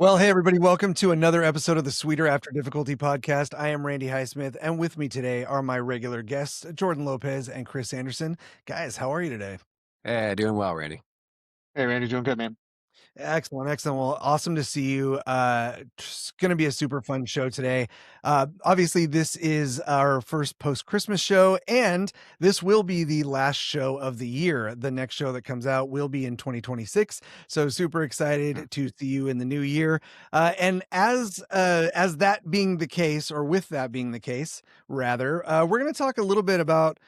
Well, hey, everybody, welcome to another episode of the Sweeter After Difficulty podcast. I am Randy Highsmith, and with me today are my regular guests, Jordan Lopez and Kris Anderson. Guys, how are you today? Doing well, Randy. Hey, Randy, doing good, man. Excellent, excellent. Well, awesome to see you. It's going to be a super fun show today. Obviously, this is our first post-Christmas show, and this will be the last show of the year. The next show that comes out will be in 2026. So super excited to see you in the new year. And as that being the case, or with that being the case, rather, we're going to talk a little bit about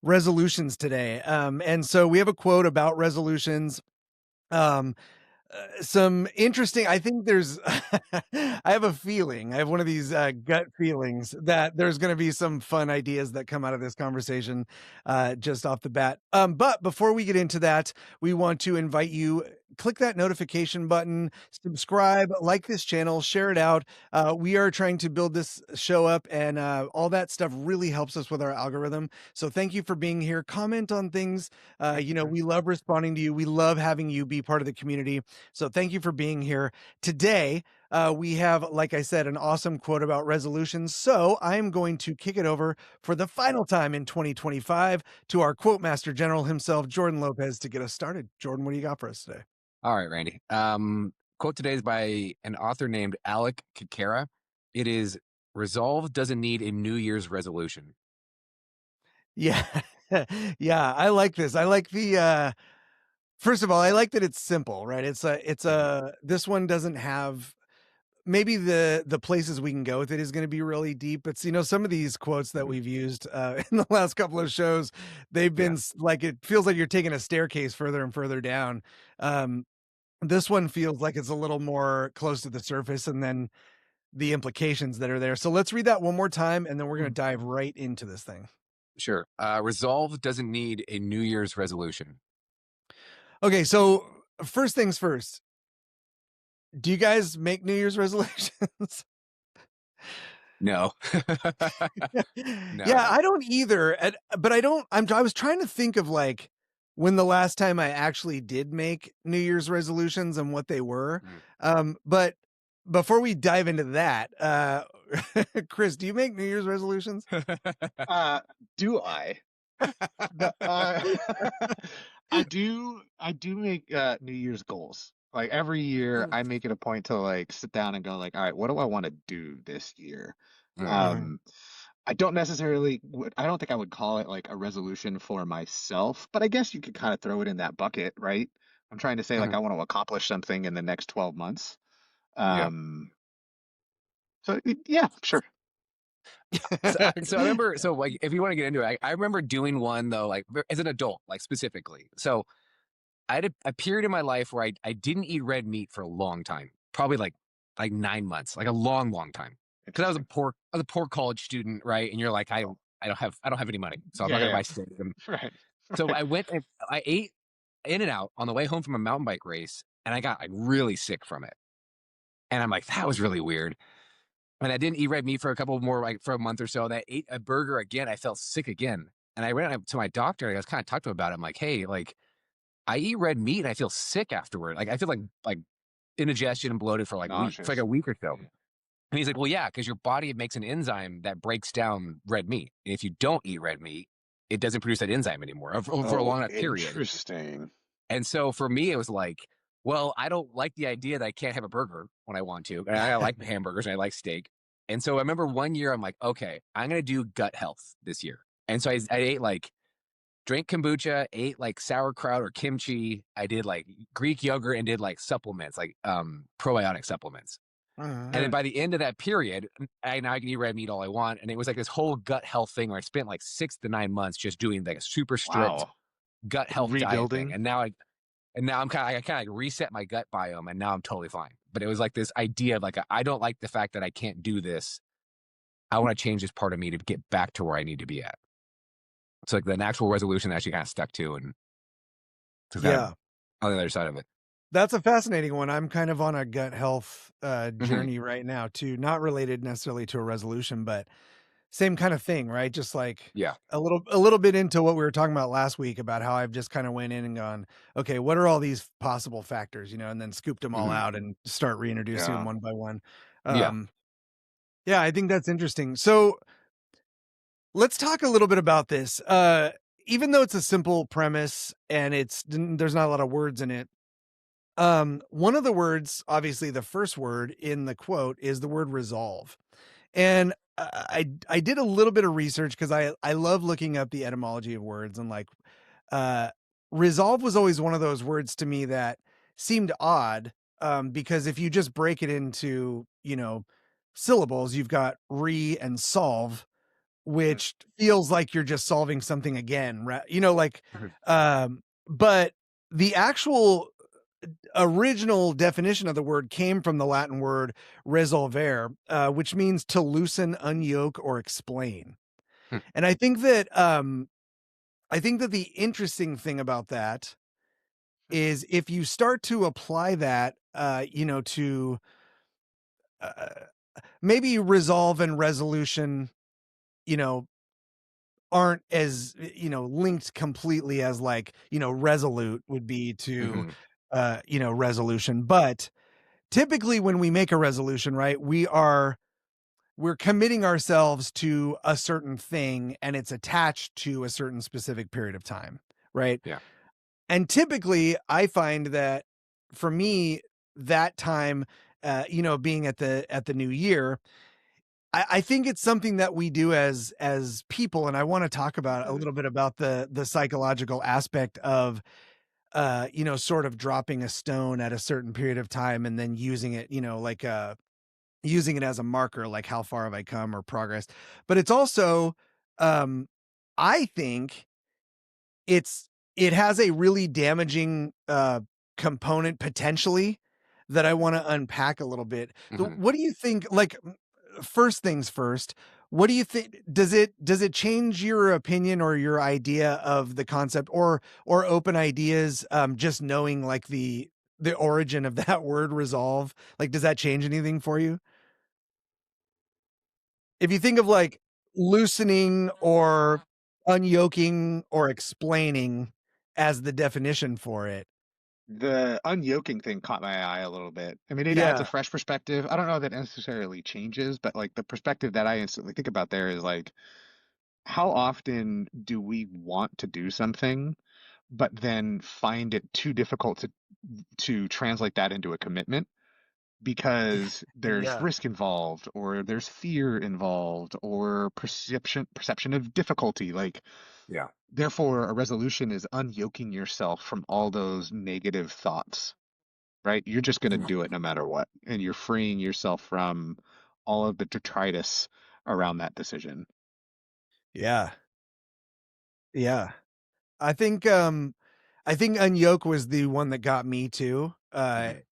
resolutions today. And so we have a quote about resolutions. Um, some interesting, I think there's I have a feeling, I have one of these gut feelings that there's going to be some fun ideas that come out of this conversation just off the bat. But before we get into that, we want to invite you, click that notification button, subscribe, like this channel, share it out. We are trying to build this show up, and all that stuff really helps us with our algorithm. So thank you for being here. Comment on things. We love responding to you. We love having you be part of the community. So thank you for being here today. We have, like I said, an awesome quote about resolutions. So I'm going to kick it over for the final time in 2025 to our quote master general himself, Jordan Lopez, to get us started. Jordan, what do you got for us today? All right, Randy. Quote today is by an author named Alec Kikera. It is, resolve doesn't need a New Year's resolution. Yeah. Yeah, I like this. I like the first of all, I like that it's simple, right? This one doesn't have, maybe the places we can go with it is going to be really deep, but some of these quotes that we've used in the last couple of shows, they've been like, it feels like you're taking a staircase further and further down. This one feels like it's a little more close to the surface, and then the implications that are there. So let's read that one more time, and then we're going to dive right into this thing. Sure. Resolve doesn't need a New Year's resolution. Okay, so first things first, do you guys make New Year's resolutions? No. Yeah, I don't either. But I was trying to think of like when the last time I actually did make New Year's resolutions and what they were. But before we dive into that, Kris, do you make New Year's resolutions? Do I? No, I do. I do make New Year's goals. Like every year, I make it a point to like sit down and go like, all right, what do I want to do this year? Um, I don't necessarily. I don't think I would call it like a resolution for myself, but I guess you could kind of throw it in that bucket, right? I'm trying to say like I want to accomplish something in the next 12 months. Yeah. Um, yeah, sure. So I remember, so like, if you want to get into it, I remember doing one though, like as an adult, like specifically. So I had a period in my life where I didn't eat red meat for a long time, probably like 9 months, like a long, long time. Because I was a poor college student, right? And you're like, I don't have any money, so I'm not gonna Yeah, buy steak. right, So right. I went and I ate in and out on the way home from a mountain bike race, and I got like really sick from it. And I'm like, that was really weird. And I didn't eat red meat for a couple more, like for a month or so. And I ate a burger again. I felt sick again. And I ran up to my doctor and I was kind of talked to him about it. I'm like, hey, like I eat red meat and I feel sick afterward. Like I feel like indigestion and bloated for like Nauseous. a week or so. Yeah. And he's like, well, yeah, because your body makes an enzyme that breaks down red meat. And if you don't eat red meat, it doesn't produce that enzyme anymore for a Oh, long enough period. interesting. And so for me, it was like, well, I don't like the idea that I can't have a burger when I want to. And I like hamburgers and I like steak. And so I remember one year I'm like, okay, I'm going to do gut health this year. And so I ate like, drank kombucha, ate like sauerkraut or kimchi. I did like Greek yogurt and did like supplements, like probiotic supplements. And then by the end of that period, now I can eat red meat all I want. And it was like this whole gut health thing where I spent like 6 to 9 months just doing like a super strict Wow. gut health diet thing. Rebuilding. And now I'm kind of like reset my gut biome, and now I'm totally fine. But it was like this idea of like I don't like the fact that I can't do this. I want to change this part of me to get back to where I need to be at. It's like the actual resolution that I actually kind of stuck to, and so kind of Yeah, on the other side of it. that's a fascinating one. I'm kind of on a gut health Hmm. journey right now too, not related necessarily to a resolution, but same kind of thing, right? Just like Yeah. a little bit into what we were talking about last week about how I've just kind of went in and gone, okay, what are all these possible factors, and then scooped them all Hmm. out and start reintroducing them Yeah. one by one. Yeah. Um, yeah, I think that's interesting. So let's talk a little bit about this. Even though it's a simple premise and there's not a lot of words in it. One of the words, obviously the first word in the quote is the word resolve. And I did a little bit of research because I love looking up the etymology of words and like uh resolve was always one of those words to me that seemed odd because if you just break it into, syllables, you've got and solve, Mm. which feels like you're just solving something again, right? Mhm. But the actual original definition of the word came from the Latin word resolvere, which means to loosen, unyoke, or explain. Hmm. And I think that the interesting thing about that is if you start to apply that, to uh, maybe resolve and resolution, you know, aren't as linked completely as like resolute would be to Mhm. resolution, but typically when we make a resolution, right, we're committing ourselves to a certain thing and it's attached to a certain specific period of time, right? Yeah. And typically I find that for me, that time, being at the new year, I think it's something that we do as people. And I want to talk about a Mhm. little bit about the psychological aspect of sort of dropping a stone at a certain period of time and then using it, like using it as a marker, like how far have I come or progress. But it's also, um, I think it has a really damaging component potentially that I want to unpack a little bit. Mhm. What do you think? Like, first things first, what do you think? Does it change your opinion or your idea of the concept or open ideas? Just knowing like the origin of that word resolve, like, does that change anything for you? If you think of like loosening or unyoking or explaining as the definition for it. The unyoking thing caught my eye a little bit. I mean, it adds a Yeah. fresh perspective. I don't know that necessarily changes, but like the perspective that I instantly think about there is like, how often do we want to do something, but then find it too difficult to translate that into a commitment Yeah. because there's Yeah. risk involved, or there's fear involved, or perception of difficulty. Like, Yeah. therefore, a resolution is unyoking yourself from all those negative thoughts, right? You're just going to Mhm. do it no matter what, and you're freeing yourself from all of the detritus around that decision. Yeah. Yeah. I think, I think unyoke was the one that got me too. Mhm.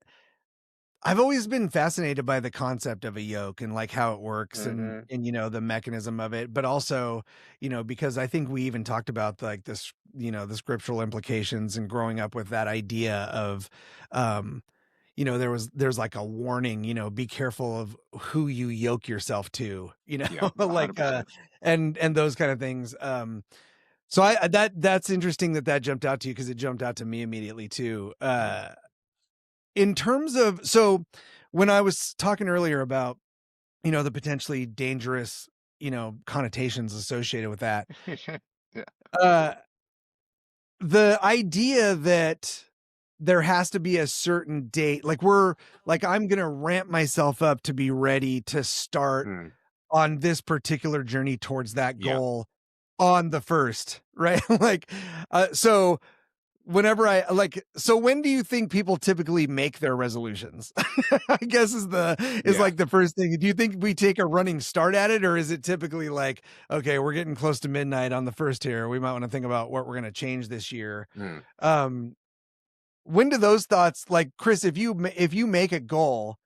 I've always been fascinated by the concept of a yoke and like how it works Mhm. and the mechanism of it, but also, because I think we even talked about like this, the scriptural implications and growing up with that idea of um there's like a warning, be careful of who you yoke yourself to, Yeah. like 100%. and those kind of things. So that's interesting that jumped out to you because it jumped out to me immediately too. Mhm. In terms of so when I was talking earlier about, the potentially dangerous, connotations associated with that, Yeah. uh, the idea that there has to be a certain date, like I'm gonna ramp myself up to be ready to start Mm. on this particular journey towards that Yeah. goal on the first, right? Like, so whenever so when do you think people typically make their resolutions? I guess is Yeah. like the first thing. Do you think we take a running start at it, or is it typically like, okay, we're getting close to midnight on the first here. We might want to think about what we're going to change this year. Mm. Um, when do those thoughts, like Kris, if you make a goal,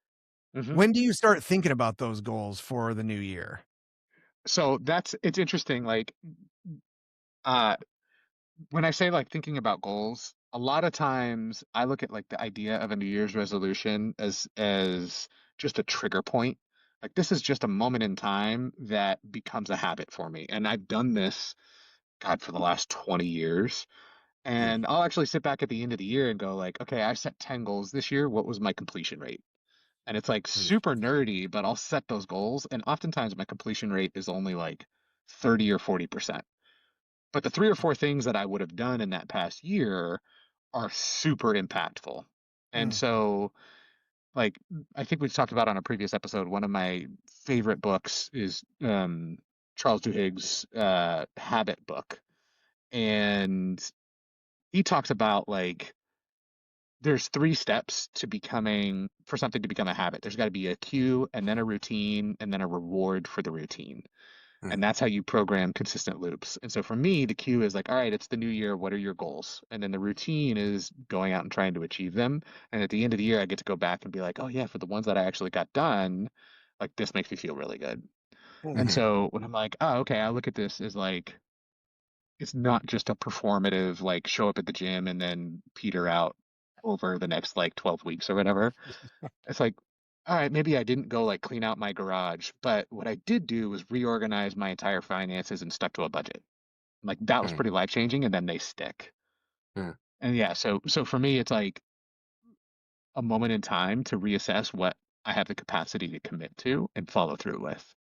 Mhm. when do you start thinking about those goals for the new year? So it's interesting. Like, uh, when I say like thinking about goals, a lot of times I look at like the idea of a New Year's resolution as just a trigger point Like this is just a moment in time that becomes a habit for me. And I've done this, God, for the last 20 years. Mm, And I'll actually sit back at the end of the year and go like, okay, I set 10 goals this year. What was my completion rate? And it's like mm, super nerdy, but I'll set those goals. And oftentimes my completion rate is only like 30 or 40%. But the three or four things that I would have done in that past year are super impactful. And Mm. so, like, I think we've talked about on a previous episode, one of my favorite books is Charles Duhigg's Habit book. And he talks about like there's three steps to becoming for something to become a habit. There's got to be a cue and then a routine and then a reward for the routine. mm, And that's how you program consistent loops. And so for me, the cue is like, all right, it's the new year. What are your goals? And then the routine is going out and trying to achieve them. And at the end of the year, I get to go back and be like, oh, yeah, for the ones that I actually got done, like this makes me feel really good. Mm. And mhm, so when I'm like, oh, okay, I look at this as like, it's not just a performative, like show up at the gym and then peter out over the next like 12 weeks or whatever. It's like, all right, maybe I didn't go like clean out my garage, but what I did do was reorganize my entire finances and stuck to a budget. Like that was mm, pretty life changing, and then they stick. mm, And yeah, so for me, it's like a moment in time to reassess what I have the capacity to commit to and follow through with.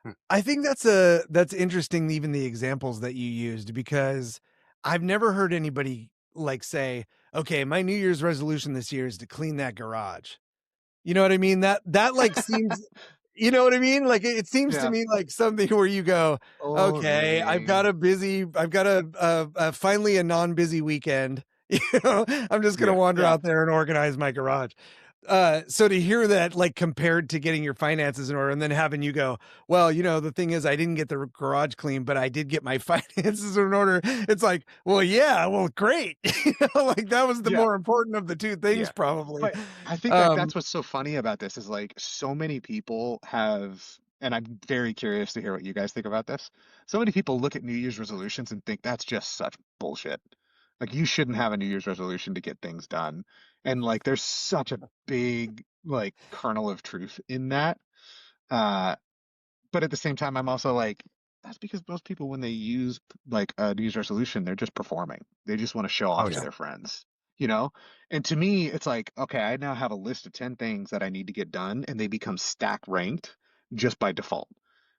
mm, I think that's interesting, even the examples that you used, because I've never heard anybody like say, "Okay, my New Year's resolution this year is to clean that garage." You know what I mean? That like seems, you know what I mean? Like it seems to Yeah. me like something where you go, Oh, "Okay, really? I've got a finally a non-busy weekend." You know, I'm just gonna yeah, wander Yeah. out there and organize my garage. So to hear that, like, compared to getting your finances in order and then having you go, well, the thing is I didn't get the garage clean, but I did get my finances in order. It's like, well, yeah, well, great. Like that was the Yeah. more important of the two things yeah, probably. But I think like Um, that's what's so funny about this is like so many people have, and I'm very curious to hear what you guys think about this. So many people look at New Year's resolutions and think that's just such bullshit. Like you shouldn't have a New Year's resolution to get things done. And like there's such a big like kernel of truth in that. Uh, but at the same time, I'm also like, that's because most people, when they use like a New Year's resolution, they're just performing. They just want to show oh off to yeah, their friends, you know? And to me, it's like, okay, I now have a list of 10 things that I need to get done, and they become stack ranked just by default.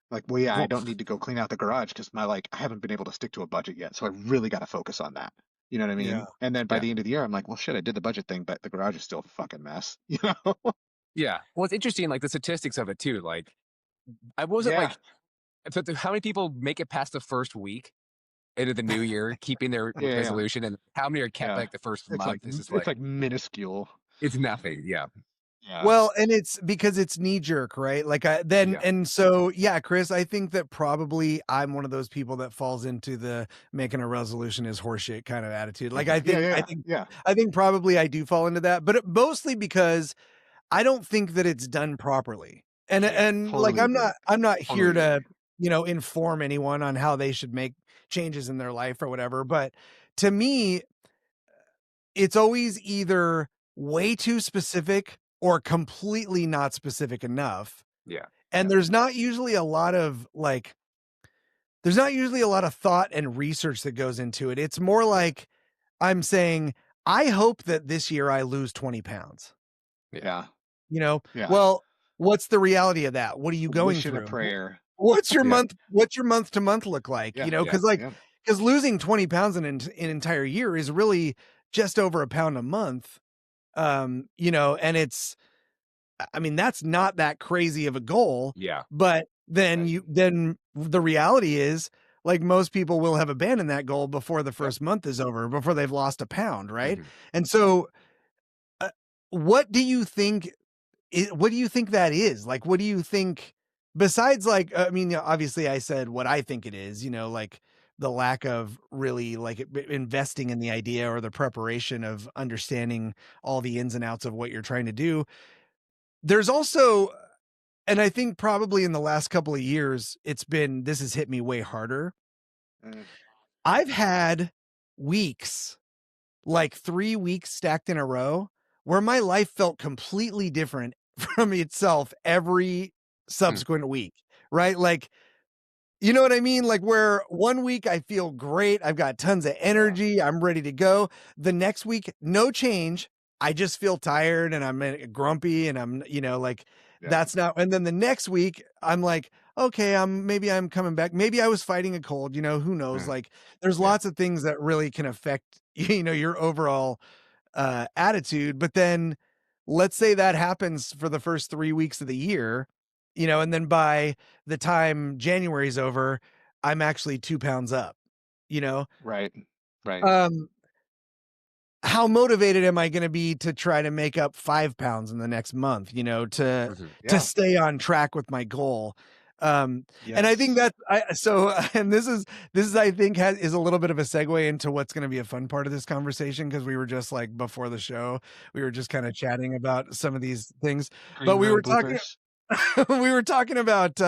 Like, well, yeah, I well, don't need to go clean out the garage because I haven't been able to stick to a budget yet. So I really got to focus on that. You know what I yeah. mean? And then by yeah, the end of the year, I'm like, well, shit, I did the budget thing, but the garage is still a fucking mess, you know? yeah. Well, it's interesting, like the statistics of it too. Like, I wasn't Yeah. like, how many people make it past the first week into the new year, keeping their Yeah. Yeah. resolution, and how many are kept Yeah. like the first It's like, month? This is it's like, like minuscule. it's nothing. Yeah, Yeah. Well, and it's because it's knee jerk, right? Like I then yeah, and so yeah, Chris, I think that probably I'm one of those people that falls into the making a resolution is horseshit kind of attitude. Like Yeah. I Yeah. think Yeah. I think probably I do fall into that, but mostly because I don't think that it's done properly. And Yeah. and like Totally agree. I'm not here Totally to, agree. inform anyone on how they should make changes in their life or whatever, but to me, it's always either way too specific or completely not specific enough. yeah, And yeah, there's not usually a lot of thought and research that goes into it. It's more yeah, like I'm saying, I hope that this year I lose 20 pounds. yeah, Yeah. You know, Yeah. well, what's the reality of that? What are you A going wish and a through? prayer. yeah, What's your month to month look like? Yeah. yeah, Yeah. Because losing 20 pounds in an entire year is really just over a pound a month. And I mean, that's not that crazy of a goal, yeah, but Right. then the reality is like most people will have abandoned that goal before the yep. first month is over, before they've lost a pound, right? Hmm. And so, uh, what do you think what do you think that is? Like, what do you think besides like, I mean, obviously I said what I think it is, like the lack of really like investing in the idea or the preparation of understanding all the ins and outs of what you're trying to do. There's also, and I think probably in the last couple of years, this has hit me way harder. Mm. I've had weeks, like 3 weeks stacked in a row, where my life felt completely different from itself every Mm, subsequent week, right? Like, you know what I mean? Like where one week I feel great, I've got tons of Yeah. energy, I'm ready to go. The next week, no change. I just feel tired and I'm grumpy and I'm, like Yep. that's not. And then the next week, I'm like, okay, maybe I'm coming back. Maybe I was fighting a cold, who knows? mm, Like there's yeah. lots of things that really can affect, your overall attitude. But then let's say that happens for the first 3 weeks of the year, and then by the time January's over, I'm actually 2 pounds up, you know? Right. Right. Um, how motivated am I going to be to try to make up 5 pounds in the next month, Mhm. to Yeah. stay on track with my goal? And I think Yes. that and this is I think is a little bit of a segue into what's going to be a fun part of this conversation because we were just like before the show, we were just kind of chatting about some of these things, but Green room bloopers. we were talking about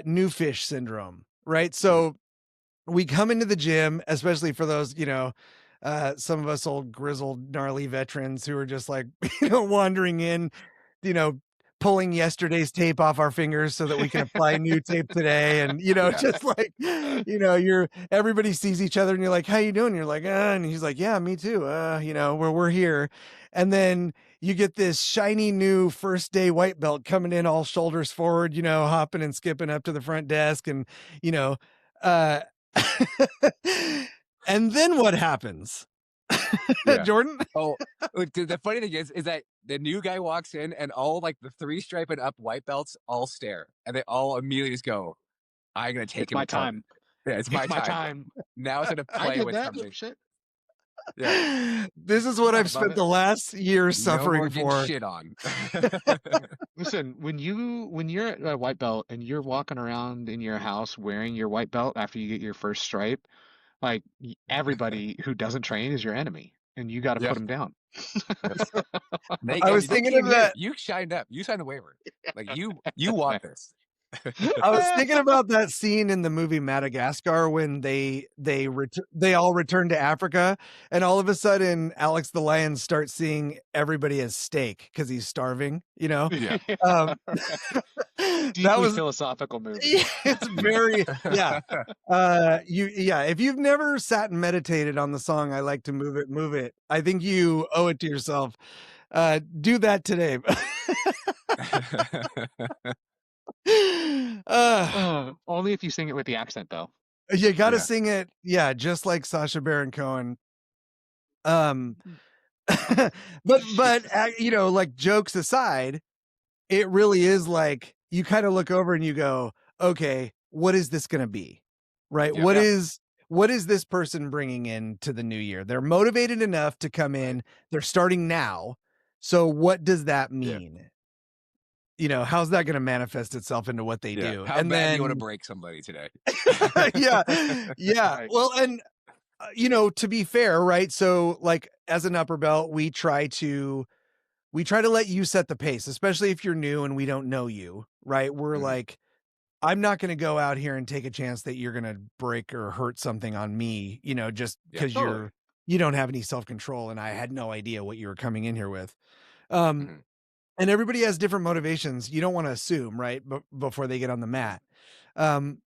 new fish syndrome, right? Mhm. So we come into the gym, especially for those, some of us old grizzled gnarly veterans who are just like, wandering in, you know, pulling yesterday's tape off our fingers so that we can apply new tape today. And, Yeah. just like, everybody sees each other and you're like, how you doing? You're like, and he's like, yeah, me too. We're here. And then you get this shiny new first day white belt coming in all shoulders forward, hopping and skipping up to the front desk and, you know, uh, and then what happens? Yeah. Jordan? Oh, look, the funny thing is that the new guy walks in and all like the 3 stripe and up white belts all stare and they all immediately just go, I'm gonna take It's him my to task. time. Yeah, it's my It's my time. time. Now it's gonna I play did with that. something. Shit. Yeah. This is I'm what not I've above spent it. the last year No more suffering getting for. shit on. Listen, when you're at a white belt and you're walking around in your house wearing your white belt after you get your first stripe, like everybody who doesn't train is your enemy, and you got to Yeah. put them down. Yes. They I and was they thinking came of here. that. You signed up. You signed the waiver. Like you want this. I was thinking about that scene in the movie Madagascar when they all return to Africa, and all of a sudden Alex the lion starts seeing everybody as steak because he's starving. Yeah. Um, that Deeply was philosophical movie. yeah, it's very yeah. If you've never sat and meditated on the song I like to move it, I think you owe it to yourself. Do that today. uh, Only if you sing it with the accent, though. you got to Yeah. sing it, yeah, just like Sasha Baron Cohen. Um, but Jesus. like jokes aside, it really is like you kind of look over and you go, okay, what is this going to be? Right? Yeah. Yeah. What is this person bringing in to the new year? They're motivated enough to come Right. in. They're starting now. So what does that Yeah. mean? How's that going to manifest itself into what they Yeah. do? How And bad do you want to then, break somebody today? yeah, yeah. Right. Well, and to be fair, right? So like as an upper belt, we try to let you set the pace, especially if you're new and we don't know you, right? We're Mhm. like, I'm not going to go out here and take a chance that you're going to break or hurt something on me, just Yeah. because Totally. you don't have any self-control and I had no idea what you were coming in here with. Um, Mhm. and everybody has different motivations. You don't want to assume, right? Before they get on the mat. Um,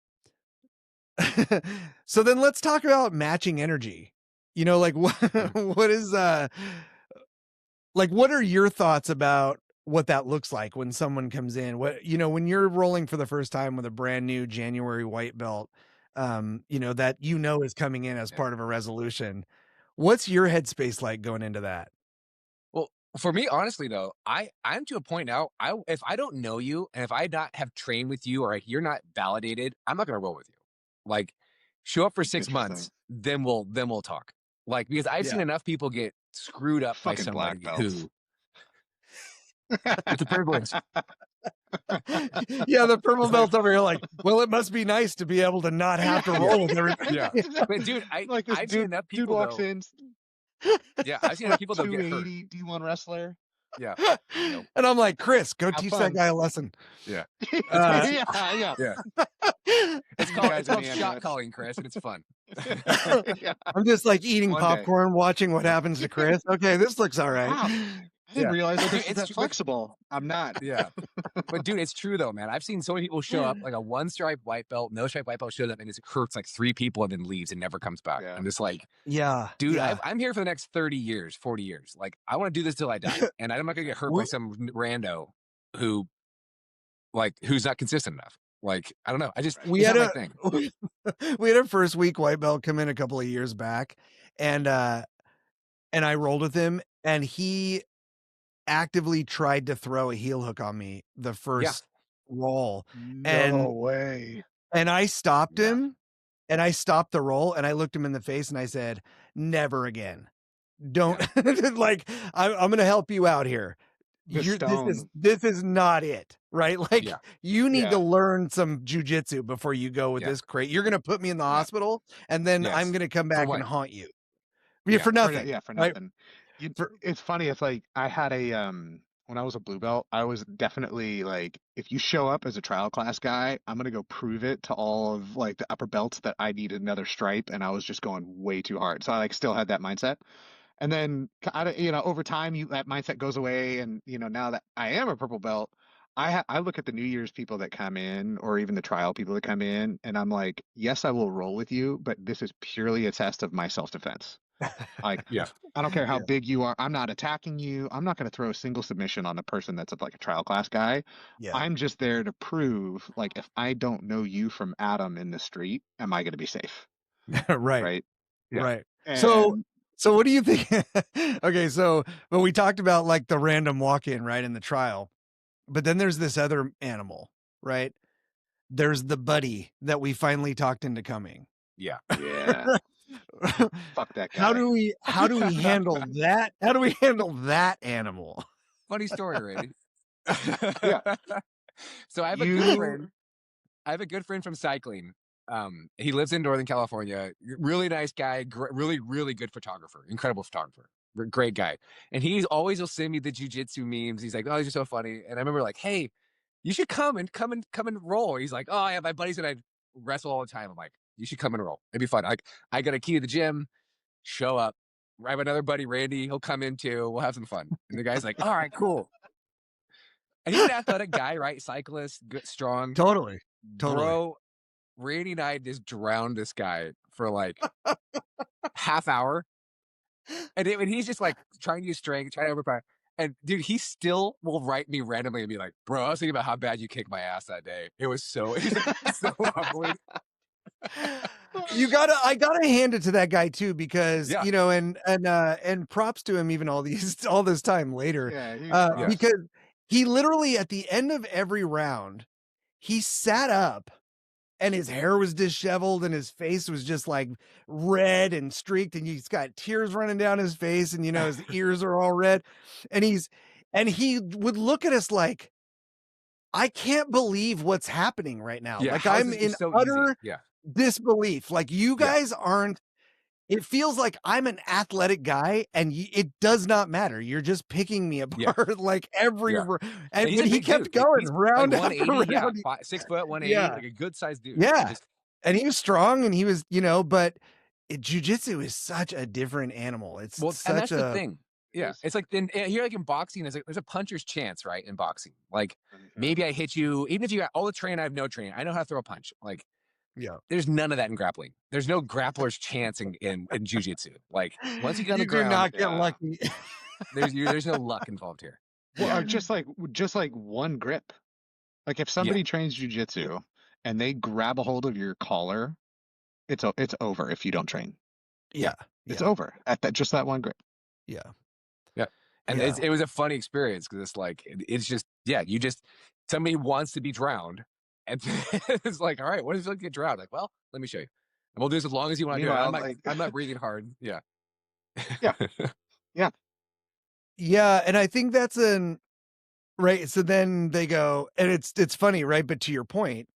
so then let's talk about matching energy. Like what, Mhm. what is, like what are your thoughts about what that looks like when someone comes in? When you're rolling for the first time with a brand new January white belt, that is coming in as Yeah. part of a resolution. What's your headspace like going into that? Well, for me, honestly though, I'm to a point now. If I don't know you and if I not have trained with you or like, you're not validated, I'm not gonna roll with you. Like, show up for 6 months, Interesting. then we'll talk. Like because I've seen Yeah. enough people get screwed up by Fucking black somebody belts. who it's a privilege. Yeah, the purple belt's over here like, well, it must be nice to be able to not have to Yeah, roll with everybody. yeah. But dude, Like this I've seen enough dude people walks though. in, Yeah, I've seen enough people though get hurt. 280 D1 wrestler. Yeah, you know. And I'm like, Kris, go Have teach that fun. guy a lesson. Yeah, Uh, Yeah, yeah. yeah. It's You called guys it's are called the shot ambulance. calling, Chris, and it's fun. Yeah. I'm just like eating One day. popcorn, watching what happens to Kris. Okay, this looks all right. Wow. didn't realize that this is It's that true, flexible. I'm not. yeah. But dude, it's true though, man. I've seen so many people show up like a one stripe white belt, no stripe white belt shows up and it hurts like 3 people and then leaves and never comes back. Yeah. I'm just like, Yeah, dude, yeah. I'm here for the next 30 years, 40 years. Like, I want to do this till I die. And I'm not going to get hurt by We some rando who, who's not consistent enough. Like, I don't know. Right. we It's had not my a thing. we had a first week white belt come in a couple of years back, and I rolled with him, and he actively tried to throw a heel hook on me the Yeah. first roll, No and way. I stopped Yeah. him, and I stopped the roll, and I looked him in the face, and I said, "Never again. Don't like I'm gonna help you out here. The You're stone. this is not it, right? Like Yeah. you need to Yeah. learn some jujitsu before you go with Yeah. this crate. You're gonna put me in the Yeah. hospital, and then I'm Yes. gonna come For back and what? haunt you. Yeah, Yeah. for nothing, For right? nothing. For It's funny. It's like I had a when I was a blue belt, I was definitely like, if you show up as a trial class guy, I'm gonna go prove it to all of like the upper belts that I need another stripe, and I was just going way too hard. So I like still had that mindset. And then over time, that mindset goes away, and now that I am a purple belt, I look at the New Year's people that come in, or even the trial people that come in, and I'm like, yes, I will roll with you, but this is purely a test of my self-defense. Like, Yeah. I don't care how yeah, big you are. I'm not attacking you. I'm not going to throw a single submission on a person that's like a trial class guy. yeah, I'm just there to prove, like, if I don't know you from Adam in the street, am I going to be safe? right, Right. Yeah. right. So And what do you think? Okay, so but we talked about like the random walk-in, right, in the trial, but then there's this other animal, right? There's the buddy that we finally talked into coming. Yeah. yeah, fuck that How guy. do we handle that? How do we handle that animal? Funny story, Randy. Yeah. So I have a good You, friend. I have a good friend from cycling. He lives in Northern California. Really nice guy. Really, really good photographer. Incredible photographer. Great guy. And he's always will send me the jujitsu memes. He's like, "Oh, these are so funny." And I remember like, "Hey, you should come and roll." He's like, "Oh, yeah, my buddies and I wrestle all the time." I'm like, "You should come and roll. It'd be fun." Like, I got a key to the gym. Show up. I have another buddy, Randy. He'll come in too. We'll have some fun. And the guy's like, "All right, cool." And he's an athletic guy, right? Cyclist, good, strong. Totally. Totally. Bro, Randy and I just drowned this guy for like half hour. And he's just like trying to use strength, trying to overpower. And dude, he still will write me randomly and be like, "Bro, I was thinking about how bad you kicked my ass that day. It was so," he's like, so humbling. I gotta hand it to that guy too, because Yeah. and props to him even all this time later. yeah, huge Yes. props. Because he literally at the end of every round, he sat up and his hair was disheveled and his face was just like red and streaked, and he's got tears running down his face, and his ears are all red. And he would look at us like, I can't believe what's happening right now. Yeah. Like How is I'm this in just so easy? utter Yeah. disbelief. Like you Yeah. guys aren't. It feels like I'm an athletic guy, and it does not matter. You're just picking me Yeah. apart like every. Yeah. And he's but a he big kept dude. Like, going he's round like after 180. Yeah. round. 6 foot, 180. Yeah, Like a good sized dude. yeah. Just, And he was strong, and he was, but jujitsu is such a different animal. It's well, and such that's the a thing. It Yeah. is. It's like here, like in boxing, there's a puncher's chance, right? In boxing. Like Mhm. maybe I hit you, even if you got all the training, I have no training. I know how to throw a punch. Like yeah. there's none of that in grappling. There's no grappler's chance in jiu-jitsu. Like once you get on the You do ground, not get Yeah. lucky. there's no luck involved here. Well, Yeah. just like one grip. Like if Yeah. somebody trains jujitsu and they grab a hold of your collar, it's over if you don't train. Yeah, It's yeah, over at that one grip. yeah, Yeah. And yeah. it was a funny experience because it's like it's just somebody wants to be drowned. And it's like, all right, what does it like to get drowned? Like, well, let me show you. And we'll do this as long as you want to do it. Meanwhile, like, I'm not breathing hard. Yeah. yeah, yeah, Yeah, and I think that's right. So then they go, and it's funny, right? But to your point,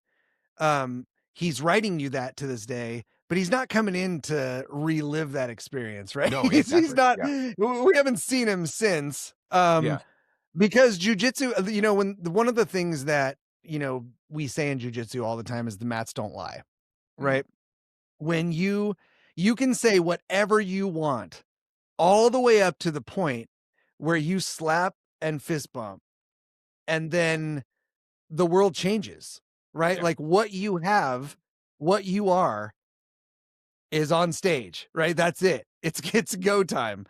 he's writing you that to this day, but he's not coming in to relive that experience, right? No, He's exactly. not. Yeah. We haven't seen him since. Yeah. Because jujitsu, one of the things that we say in jujitsu all the time is the mats don't lie, Mhm. right? When you can say whatever you want, all the way up to the point where you slap and fist bump, and then the world changes, right? Yeah. Like what you have, what you are is on stage, right? That's it. It's go time.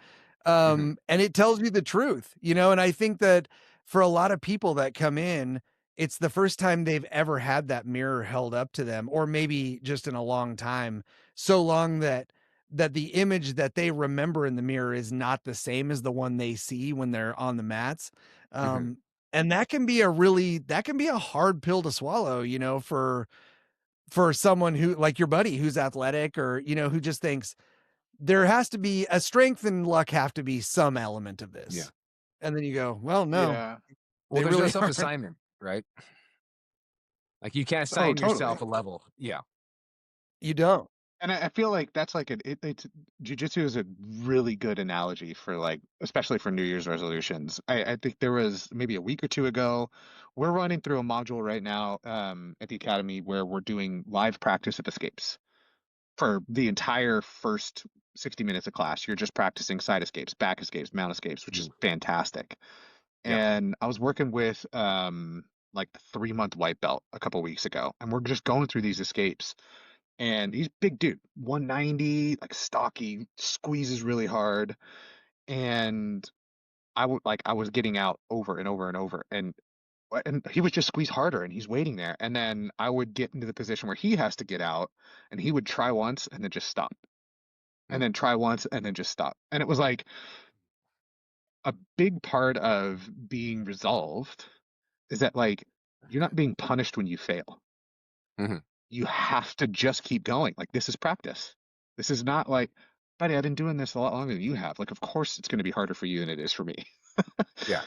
Mhm. And it tells you the truth, you know, and I think that for a lot of people that come in, it's the first time they've ever had that mirror held up to them, or maybe just in a long time, so long that the image that they remember in the mirror is not the same as the one they see when they're on the mats. Mhm. And that can be a hard pill to swallow, you know, for someone who like your buddy who's athletic or, you know, who just thinks there has to be a strength and luck have to be some element of Yeah. this. And then you go, well, no, Yeah. Well, they there's no really aren't. self-assignment, right? Like, you can't Oh, assign totally. yourself a level. Yeah. You don't. And I feel like that's like it's jujitsu is a really good analogy for like, especially for New Year's resolutions. I think there was maybe a week or two ago, we're running through a module right now at the academy where we're doing live practice of escapes for the entire first 60 minutes of class. You're just practicing side escapes, back escapes, mount escapes, which is Mhm. fantastic. Yeah. And I was working with like the 3 month white belt a couple weeks ago, and we're just going through these escapes. And he's big dude, 190, like stocky, squeezes really hard. And I was getting out over and over and over, and he would just squeeze harder, and he's waiting there. And then I would get into the position where he has to get out, and he would try once and then just stop, and Mm. then try once and then just stop. And it was like a big part of being resolved is that like you're not being punished when you fail. Mhm. You have to just keep going. Like this is practice. This is not like, buddy, I've been doing this a lot longer than you have. Like, of course it's going to be harder for you than it is for me. Yeah.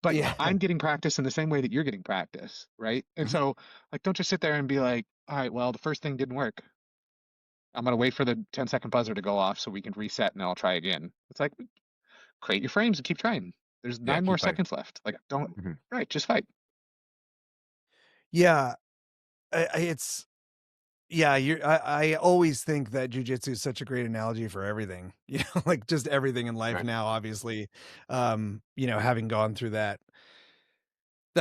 But Yeah. I'm getting practice in the same way that you're getting practice, right? And Mhm. so, like, don't just sit there and be like, all right, well, the first thing didn't work. I'm gonna wait for the 10-second buzzer to go off so we can reset and I'll try again. It's like create your frames and keep trying. There's Yeah, 9 more keep fighting. seconds left. Like, don't, Mhm. right, just fight. Yeah. It's, yeah, I always think that jujitsu is such a great analogy for everything, you know, like just everything in life Right. now, obviously, you know, having gone through that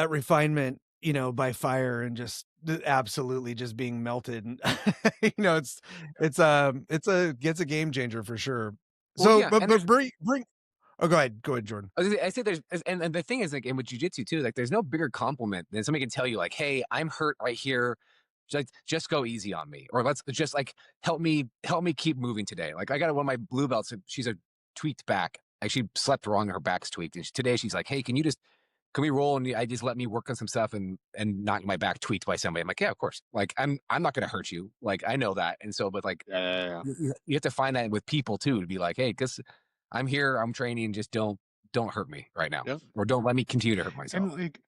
refinement, you know, by fire and just absolutely just being melted. And, you know, it's a game changer for sure. Well, So, yeah, but, and there's bring, oh, go ahead, Jordan. I say there's and the thing is, like, and with jujitsu too, like, there's no bigger compliment than somebody can tell you, like, "Hey, I'm hurt right here. Just go easy on me," or "Let's just like help me keep moving today." Like, I got one of my blue belts. She's a tweaked back. Like, she slept wrong. Her back's tweaked, and today she's like, "Hey, can we roll and I just let me work on some stuff and not my back tweaked by somebody?" I'm like, "Yeah, of course. Like, I'm not going to hurt you. Like, I know that." And so, but like, Yeah, yeah, yeah. you have to find that with people too to be like, "Hey, because I'm here, I'm training. Just don't hurt me right now, Yeah. or don't let me continue to hurt And myself." like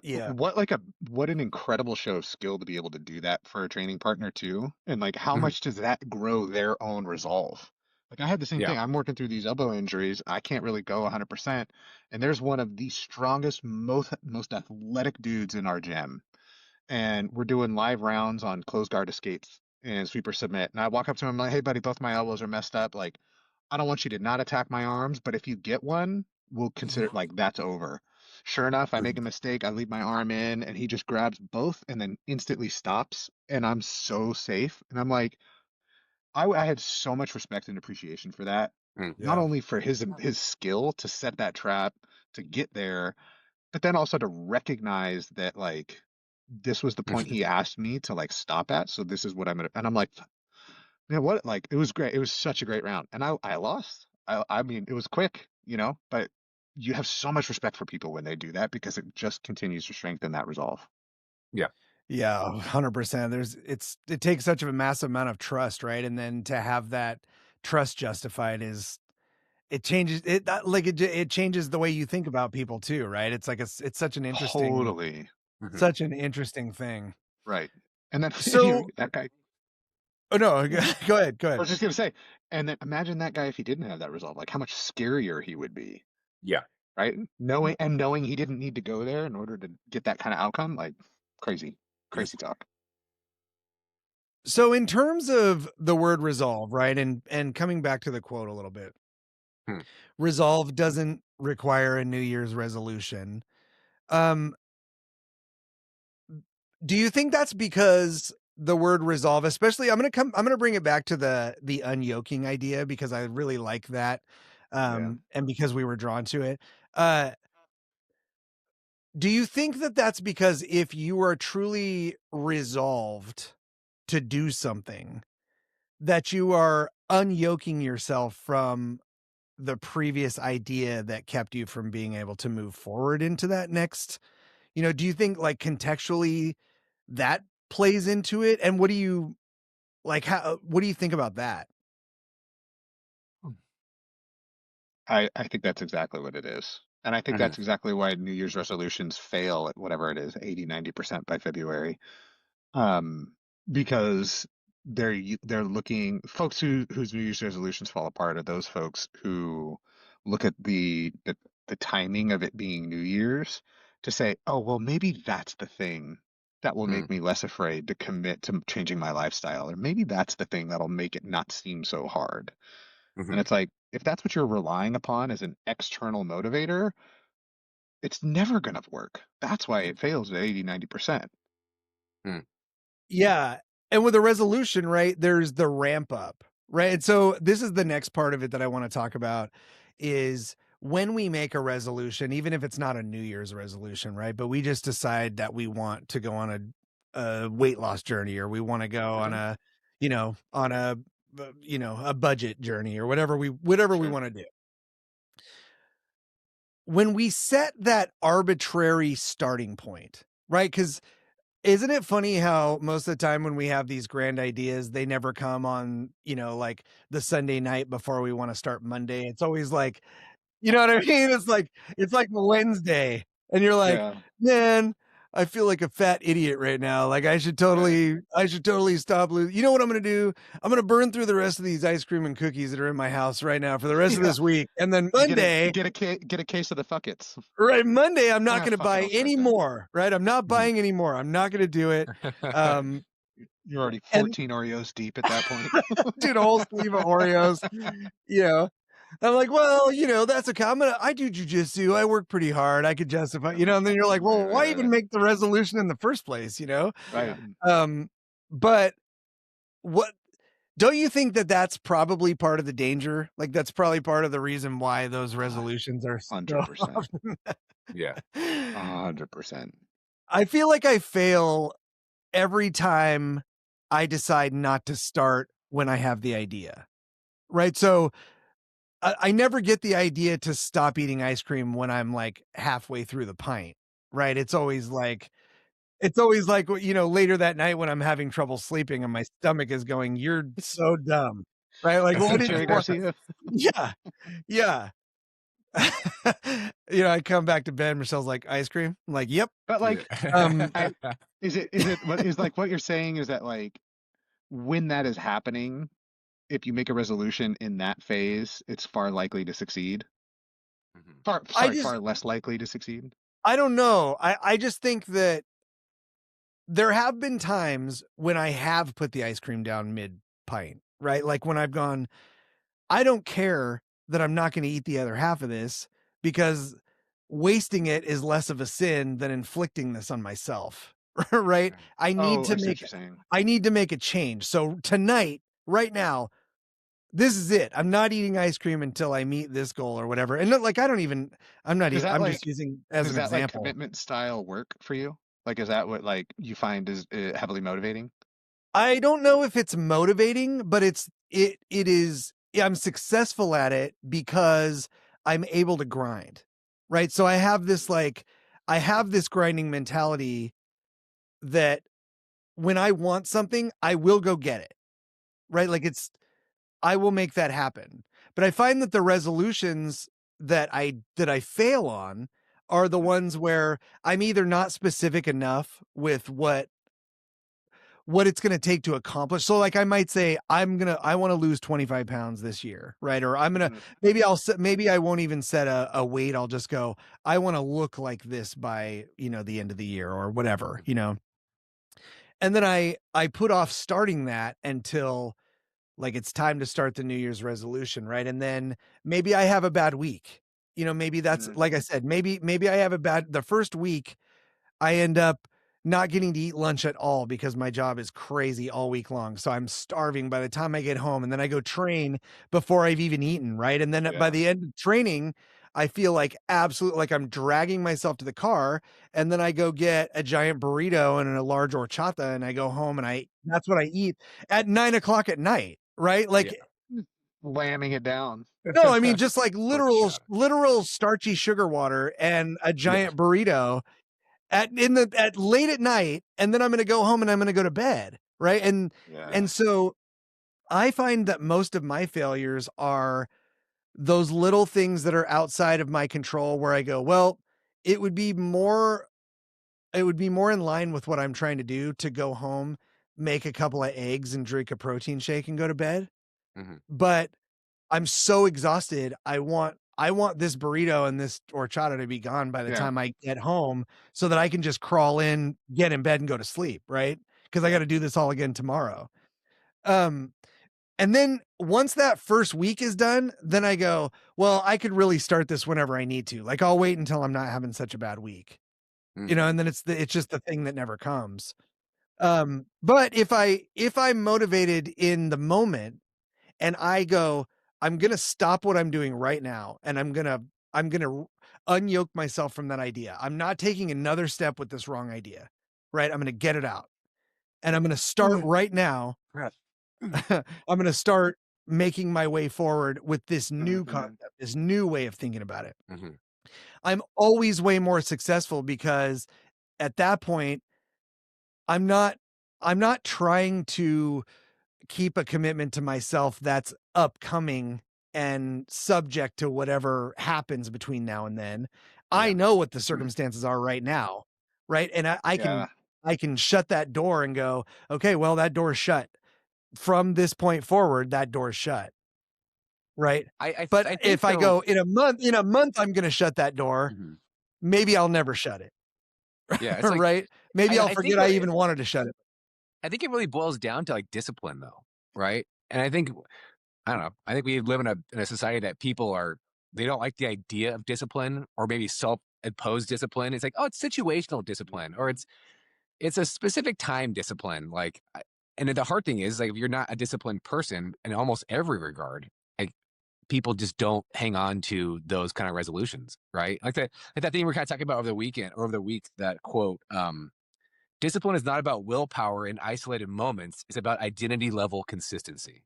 Yeah. what an incredible show of skill to be able to do that for a training partner too. And like how Mhm. much does that grow their own resolve? Like I had the same Yeah. thing. I'm working through these elbow injuries. I can't really go 100%. And there's one of the strongest, most athletic dudes in our gym, and we're doing live rounds on closed guard escapes and sweeper submit. And I walk up to him, I'm like, hey buddy, both my elbows are messed up. Like, I don't want you to not attack my arms, but if you get one, we'll consider it like that's over. Sure enough, I make Mhm. a mistake, I leave my arm in, and he just grabs both and then instantly stops, and I'm so safe. And I'm like, I had so much respect and appreciation for that. Mm. Not Yeah. only for his skill to set that trap to get there, but then also to recognize that like this was the point he asked me to like stop at, so this is what I'm gonna. And I'm like, man, what? Like it was great. It was such a great round, and I lost. I mean, it was quick, but you have so much respect for people when they do that because it just continues to strengthen that resolve. Yeah. Yeah, 100%. It takes such a massive amount of trust, right? And then to have that trust justified is it changes it like it changes the way you think about people too, right? It's like it's Totally Mhm. such an interesting thing. right. And then So, that guy. oh no, Yeah, go ahead, go I ahead. was just gonna say, and then imagine that guy if he didn't have that resolve, like how much scarier he would be, Yeah. right? Knowing he didn't need to go there in order to get that kind of outcome, like crazy, crazy talk. So in terms of the word resolve, right? And coming back to the quote a little bit. Hmm. Resolve doesn't require a New Year's resolution. Um, do you think that's because the word resolve, especially I'm gonna bring it back to the unyoking idea because I really like that, Yeah. and because we were drawn to it. Uh, do you think that that's because if you are truly resolved to do something, that you are unyoking yourself from the previous idea that kept you from being able to move forward into that next, do you think, like, contextually that plays into it? And what do you what do you think about that? I think that's exactly what it is. And I think Mhm, that's exactly why New Year's resolutions fail at whatever it is, 80, 90% by February. Um, because they're looking folks whose New Year's resolutions fall apart are those folks who look at the timing of it being New Year's to say, oh, well, maybe that's the thing that will mm, make me less afraid to commit to changing my lifestyle, or maybe that's the thing that'll make it not seem so hard. And mhm, it's like, if that's what you're relying upon as an external motivator, it's never going to work. That's why mm, it fails at 80, 90%. mm, Yeah, and with a resolution, right, there's the ramp up, right? And so this is the next part of it that I wanna talk about is when we make a resolution, even if it's not a New Year's resolution, right? But we just decide that we want to go on a weight loss journey, or we wanna go on Sure. a budget journey, or whatever we Sure. wanna do. When we set that arbitrary starting point, right? Because isn't it funny how most of the time when we have these grand ideas, they never come on, like, the Sunday night before we wanna start Monday? It's always like, you know what I mean? It's like Wednesday, and you're like, Yeah. "Man, I feel like a fat idiot right now, like, Right. I should totally stop lo you know what I'm gonna do? I'm gonna burn through the rest of these ice cream and cookies that are in my house right now for the rest of Yeah. this week, and then You get a Monday, get a case of the fuckets. right, Monday, I'm not Ah, gonna fuck it, buy I'll start any then. more, right? I'm not mhm. buying any more. I'm not gonna do it." Um, You're already and 14 Oreos deep at that point. dude, a whole sleeve of Oreos, you know? I'm like, "Well, that's okay. I do jujitsu. I work pretty hard. I could justify," and then you're like, Right, "Well, right, why right, even right. make the resolution in the first place?" You know? Right. Um, but what don't you think that that's probably part of the danger? Like, that's probably part of the reason why those Ah, resolutions are so 100%. often. Yeah. 100%. I feel like I fail every time I decide not to start when I have the idea, right? So I never get the idea to stop eating ice cream when I'm like halfway through the pint, right? It's always like later that night when I'm having trouble sleeping and my stomach is going, "You're so dumb," right? Like, Is what that did you Jerry want? Garcia? Yeah, yeah. I come back to bed. Michelle's like, "Ice cream?" I'm like, "Yep." But like, Um, I is it what is like what you're saying is that like when that is happening, if you make a resolution in that phase, it's far likely to succeed. Mhm, I Far just less likely to succeed. I don't know. I just think that there have been times when I have put the ice cream down mid pint, right? Like when I've gone, I don't care that I'm not going to eat the other half of this because wasting it is less of a sin than inflicting this on myself, right? right. Oh, I see what you're saying. I need to make a change. So tonight, right now, this is it. I'm not eating ice cream until I meet this goal or whatever. And like I don't even I'm not Does even that I'm just like using as does an that like example. commitment style work for you? Like, is that what like you find is heavily motivating? I don't know if it's motivating, but it is yeah, I'm successful at it because I'm able to grind, right? So I have this grinding mentality that when I want something, I will go get it, right? Like I will make that happen. But I find that the resolutions that I fail on are the ones where I'm either not specific enough with what it's gonna take to accomplish. So, like, I might say, I wanna lose 25 pounds this year, right? Or Mhm. maybe I won't even set a weight. I'll just go, I wanna look like this by, the end of the year or whatever, Mhm, you know? And then I put off starting that until, like, it's time to start the New Year's resolution, right? And then maybe I have a bad week, maybe that's, Mm, like I said, maybe I have the first week I end up not getting to eat lunch at all because my job is crazy all week long. So I'm starving by the time I get home, and then I go train before I've even eaten, right? And then by yeah. the end of training, I feel like absolute like I'm dragging myself to the car, and then I go get a giant burrito and a large horchata, and I go home and that's what I eat at 9 o'clock at night, right? Yeah. Like, Lambing it down. no, I mean just like Horchata. literal starchy sugar water and a Yeah. giant burrito at late at night, and then I'm gonna go home and I'm gonna go to bed, right? And Yeah. so I find that most of my failures are those little things that are outside of my control where I go, well, it would be more it would be more in line with what I'm trying to do to go home, make a couple of eggs and drink a protein shake and go to bed. Hmm. But I'm so exhausted. I want this burrito and this horchata to be gone by the Yeah. time I get home so that I can just crawl in, get in bed and go to sleep, right? Because I got Yeah. to do this all again tomorrow. Um, and then once that first week is done, then I go, well, I could really start this whenever I need to. Like I'll wait until I'm not having such a bad week, Hmm. and then it's just the thing that never comes. But if I'm motivated in the moment and I go, I'm gonna stop what I'm doing right now, and I'm gonna unyoke myself from that idea. I'm not taking another step with this wrong idea, right? I'm gonna get it out, and I'm gonna start right now. Right. I'm gonna start making my way forward with this new Mhm. concept, this new way of thinking about it. Hmm. I'm always way more successful because at that point, I'm not I'm not trying to keep a commitment to myself that's upcoming and subject to whatever happens between now and then. I Yeah. know what the Mhm. circumstances are right now, right? And I Yeah. can shut that door and go, okay, well, that door's shut. From this point forward, that door's shut, right? But I think if I though. go in a month, I'm going to shut that door. Mhm. Maybe I'll never shut it, Yeah, it's like right? Maybe I'll I think forget I even wanted to shut it. I think it really boils down to like discipline though, right? And I don't know. I think we live in a society that people are they don't like the idea of discipline or maybe self-imposed discipline. It's like, oh, it's situational discipline or it's a specific time discipline. And the hard thing is like if you're not a disciplined person in almost every regard, like people just don't hang on to those kind of resolutions, right? Like that thing we're kind of talking about over the weekend, over the week, that quote, discipline is not about willpower in isolated moments. It's about identity level consistency.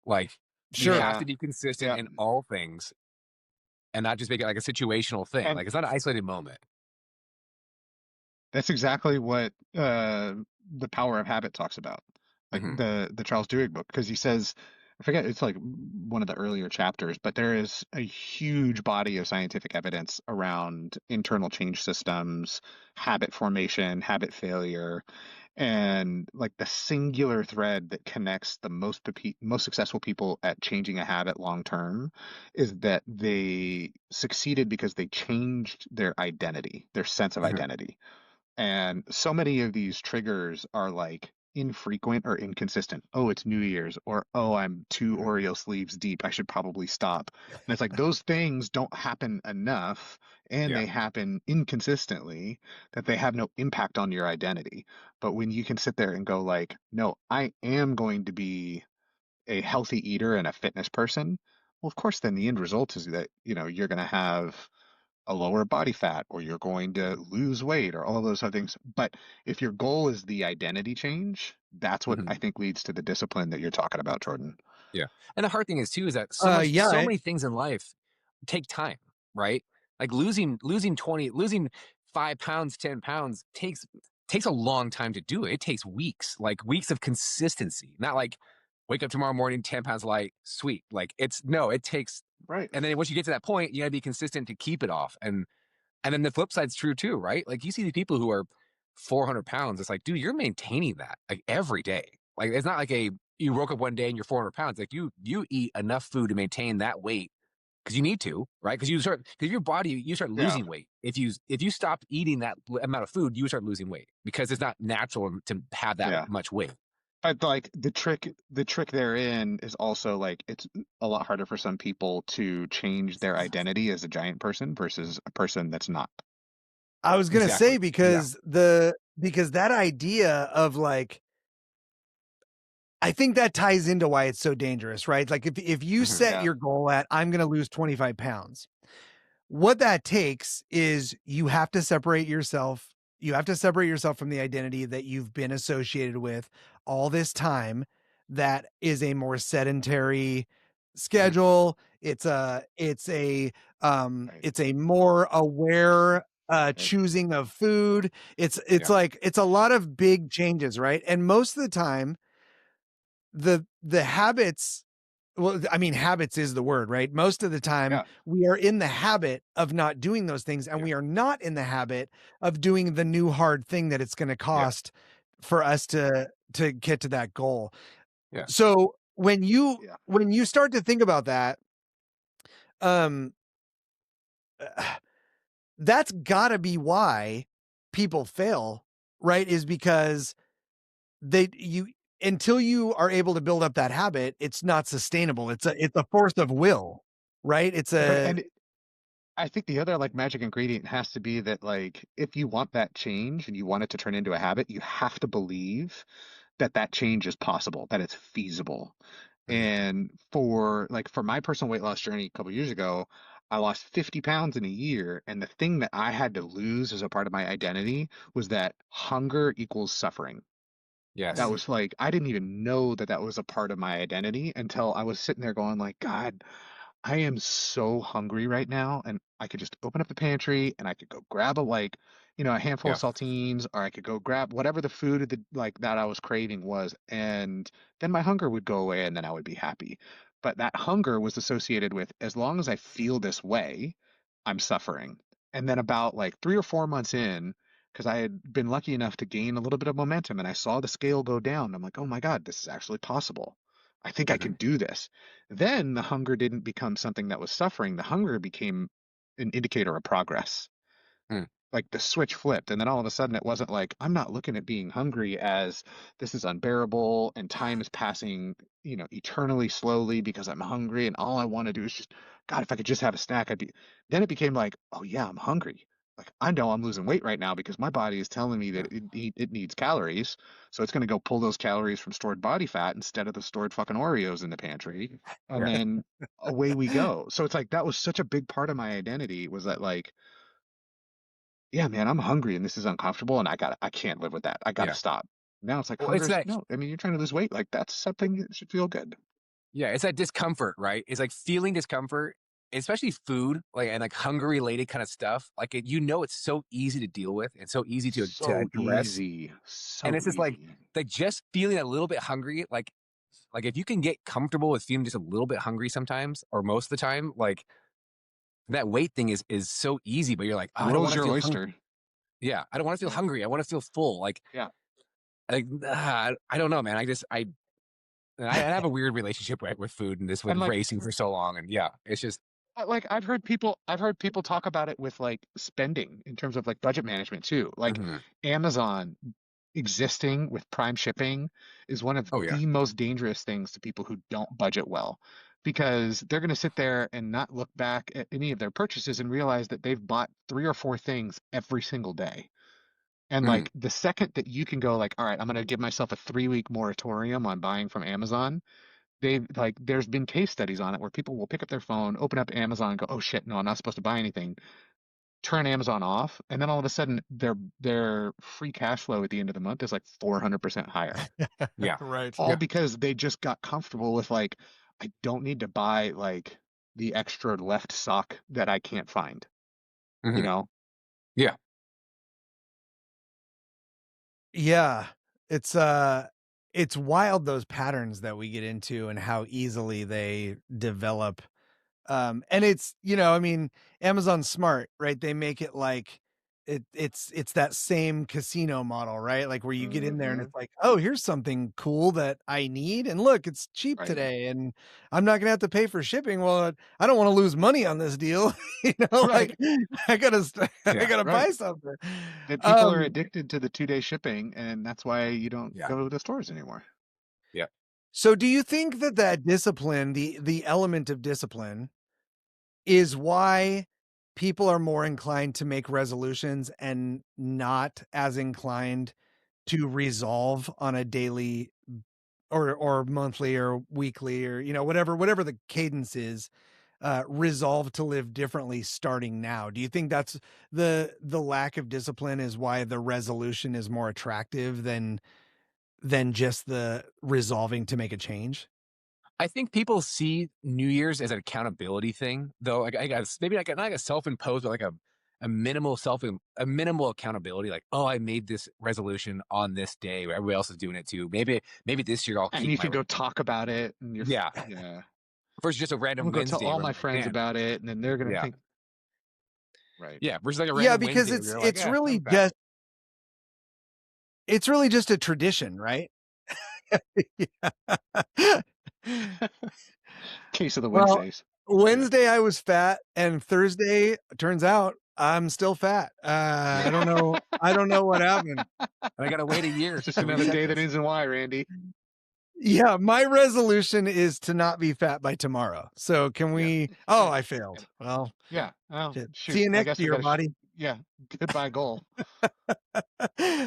Like you Sure. have Yeah. to be consistent Yeah. in all things and not just make it like a situational thing. And Like it's not an isolated moment. that's exactly what the power of habit talks about, like Hmm. the Charles Duhigg book, because he says, I forget, it's like one of the earlier chapters, but there is a huge body of scientific evidence around internal change systems, habit formation, habit failure, and like the singular thread that connects the most successful people at changing a habit long term is that they succeeded because they changed their identity, their sense of Hmm. identity. And so many of these triggers are like infrequent or inconsistent. Oh, it's New Year's, or oh, I'm two Hmm. Oreo sleeves deep. I should probably stop. And it's like those things don't happen enough and Yeah. they happen inconsistently that they have no impact on your identity. But when you can sit there and go like, no, I am going to be a healthy eater and a fitness person, well, of course, then the end result is that, you're going to have a lower body fat or you're going to lose weight or all of those other things. But if your goal is the identity change, that's what I Hmm. think leads to the discipline that you're talking about, Jordan. Yeah. And the hard thing is too is that Yeah, so many things in life take time, right? Like losing 5 pounds, 10 pounds takes a long time to do it. It takes weeks, like weeks of consistency, not like wake up tomorrow morning, 10 pounds light, sweet. Like it's no, it takes, Right. and then once you get to that point, you gotta be consistent to keep it off. And then the flip side's true too, right? Like you see the people who are 400 pounds. It's like, dude, you're maintaining that like every day. Like it's not like you woke up one day and you're 400 pounds. Like you eat enough food to maintain that weight because you need to, right? Because your body you start Yeah. losing weight if you stop eating that amount of food, you start losing weight because it's not natural to have that Yeah. much weight. But like the trick therein is also like it's a lot harder for some people to change their identity as a giant person versus a person that's not. I was gonna say Exactly. Yeah. because that idea of like I think that ties into why it's so dangerous, right? Like if you Mhm. set Yeah. your goal at I'm gonna lose 25 pounds, what that takes is you have to separate yourself from the identity that you've been associated with all this time that is a more sedentary Mhm. schedule. Right. It's a more aware Right. choosing of food. It's Yeah. like it's a lot of big changes, right? And most of the time the habits, well, I mean, habits is the word, right? Most of the time, Yeah. we are in the habit of not doing those things, and Yeah. we are not in the habit of doing the new hard thing that it's gonna Yeah. cost for us to get to that goal. Yeah. So, Yeah. when you start to think about that, um, that's gotta be why people fail, right? Is because they you until you are able to build up that habit, it's not sustainable. It's a force of will, right? It's But a and I think the other like magic ingredient has to be that like if you want that change and you want it to turn into a habit, you have to believe that that change is possible, that it's feasible. Mhm. And for my personal weight loss journey a couple years ago, I lost 50 pounds in a year, and the thing that I had to lose as a part of my identity was that hunger equals suffering. That Yes. Mhm. was like I didn't even know that that was a part of my identity until I was sitting there going like, God, I am so hungry right now, and I could just open up the pantry and I could go grab a handful of Yeah. saltines, or I could go grab whatever the food that I was craving was, and then my hunger would go away and then I would be happy. But that hunger was associated with as long as I feel this way, I'm suffering. And then about like 3 or 4 months in, because I had been lucky enough to gain a little bit of momentum and I saw the scale go down, I'm like, oh my God, this is actually possible. I think I can Mhm. do this. Then the hunger didn't become something that was suffering. The hunger became an indicator of progress. Mm. Like the switch flipped, and then all of a sudden it wasn't like I'm not looking at being hungry as this is unbearable and time is passing, eternally slowly because I'm hungry and all I want to do is just, God, if I could just have a snack, I'd be. Then it became like, oh yeah, I'm hungry. Like I know I'm losing weight right now because my body is telling me Yeah. that it needs calories, so it's going to go pull those calories from stored body fat instead of the stored fucking Oreos in the pantry, and Yeah. then away we go. So it's like that was such a big part of my identity was that like yeah, man, I'm hungry and this is uncomfortable and I can't live with that. I gotta Yeah. stop. Now it's like Well, it's hunger's that no, I mean you're trying to lose weight, like that's something that should feel good. yeah, it's that discomfort, right? It's like feeling discomfort, especially food, like and like hunger related kind of stuff. Like it's so easy to deal with and so easy to So address. easy. And So it's just easy. like just feeling a little bit hungry, like if you can get comfortable with feeling just a little bit hungry sometimes or most of the time, like that weight thing is so easy, but you're like, oh, I don't World's want to your feel hungry. oyster. Yeah, I don't want to feel Yeah. hungry. I want to feel full. Yeah. I don't know, man. I have a weird relationship with food and this And with like racing for so long, and yeah, it's just like I've heard people talk about it with like spending in terms of like budget management too. Like mhm. Amazon existing with prime shipping is one of Oh yeah. the most dangerous things to people who don't budget well because they're going to sit there and not look back at any of their purchases and realize that they've bought 3 or 4 things every single day. And Mm, like the second that you can go like, all right, I'm going to give myself a 3 week moratorium on buying from Amazon, there's been case studies on it where people will pick up their phone, open up Amazon, and go, oh shit, no, I'm not supposed to buy anything, turn Amazon off, and then all of a sudden their free cash flow at the end of the month is like 400% higher. yeah. Right. All Yeah. because they just got comfortable with like, I don't need to buy like the extra left sock that I can't find, you Mhm. know? Yeah. Yeah. It's, it's wild those patterns that we get into and how easily they develop. And it's, I mean, Amazon's smart, right? They make it like it's that same casino model, right? Like where you get in there and Hmm. it's like, oh, here's something cool that I need, and look, it's cheap Right. today, and I'm not gonna have to pay for shipping. Well, I don't want to lose money on this deal, Right. like I Yeah. gotta Right. buy something. That people are Um, addicted to the 2 day shipping, and that's why you don't Yeah. go to stores anymore. Yeah. So do you think that discipline, the element of discipline is why people are more inclined to make resolutions and not as inclined to resolve on a daily or monthly or weekly or, whatever the cadence is, resolve to live differently starting now? Do you think that's the lack of discipline is why the resolution is more attractive than just the resolving to make a change? I think people see New Year's as an accountability thing, though. Like, I guess maybe like not like a self-imposed, but like a minimal accountability. Like, oh, I made this resolution on this day where everybody else is doing it too. Maybe this year I'll And keep you my can go talk about it, and yeah. yeah. Versus just a I'm random gonna go tell Wednesday all where I'm my like, friends man, about it, and then they're gonna yeah, think, right. yeah. Versus like a Yeah, random because Wednesday where you're like, yeah, I'm fat. it's really just a tradition, right? Yeah. Case of the Well, Wednesdays. Yeah. Wednesday I was fat, and Thursday turns out I'm still fat. I don't know what happened. And I gotta wait a year It's just to another reset day that this. ends in Y, Randy. Yeah, my resolution is to not be fat by tomorrow. So can Yeah. we Yeah. I failed. Well, Yeah. Oh, shit. See shoot. you I next guess we year, gotta buddy. yeah. Goodbye goal.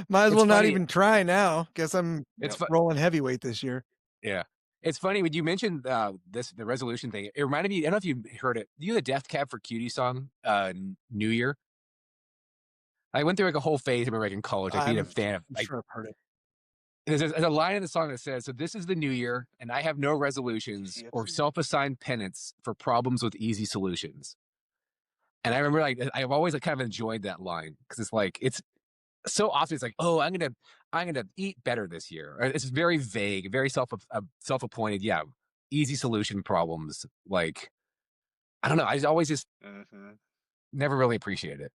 Might as It's well not funny. even try now. Guess I'm It's Yep. fun. rolling heavyweight this year. Yeah. It's funny when you mentioned the resolution thing. It reminded me. I don't know if you heard it. You know the Death Cab for Cutie song, New Year. I went through like a whole phase. I remember like in college, like being a I'm fan of like. sure I've heard it. There's a line in the song that says, "So this is the new year, and I have no resolutions or GCFC. self-assigned penance for problems with easy solutions." And I remember like I've always like kind of enjoyed that line because it's like it's so often it's like, oh, I'm gonna eat better this year. It's very vague, very self-appointed. Yeah, easy solution problems. Like I don't know. I always just Uh-huh. never really appreciated it.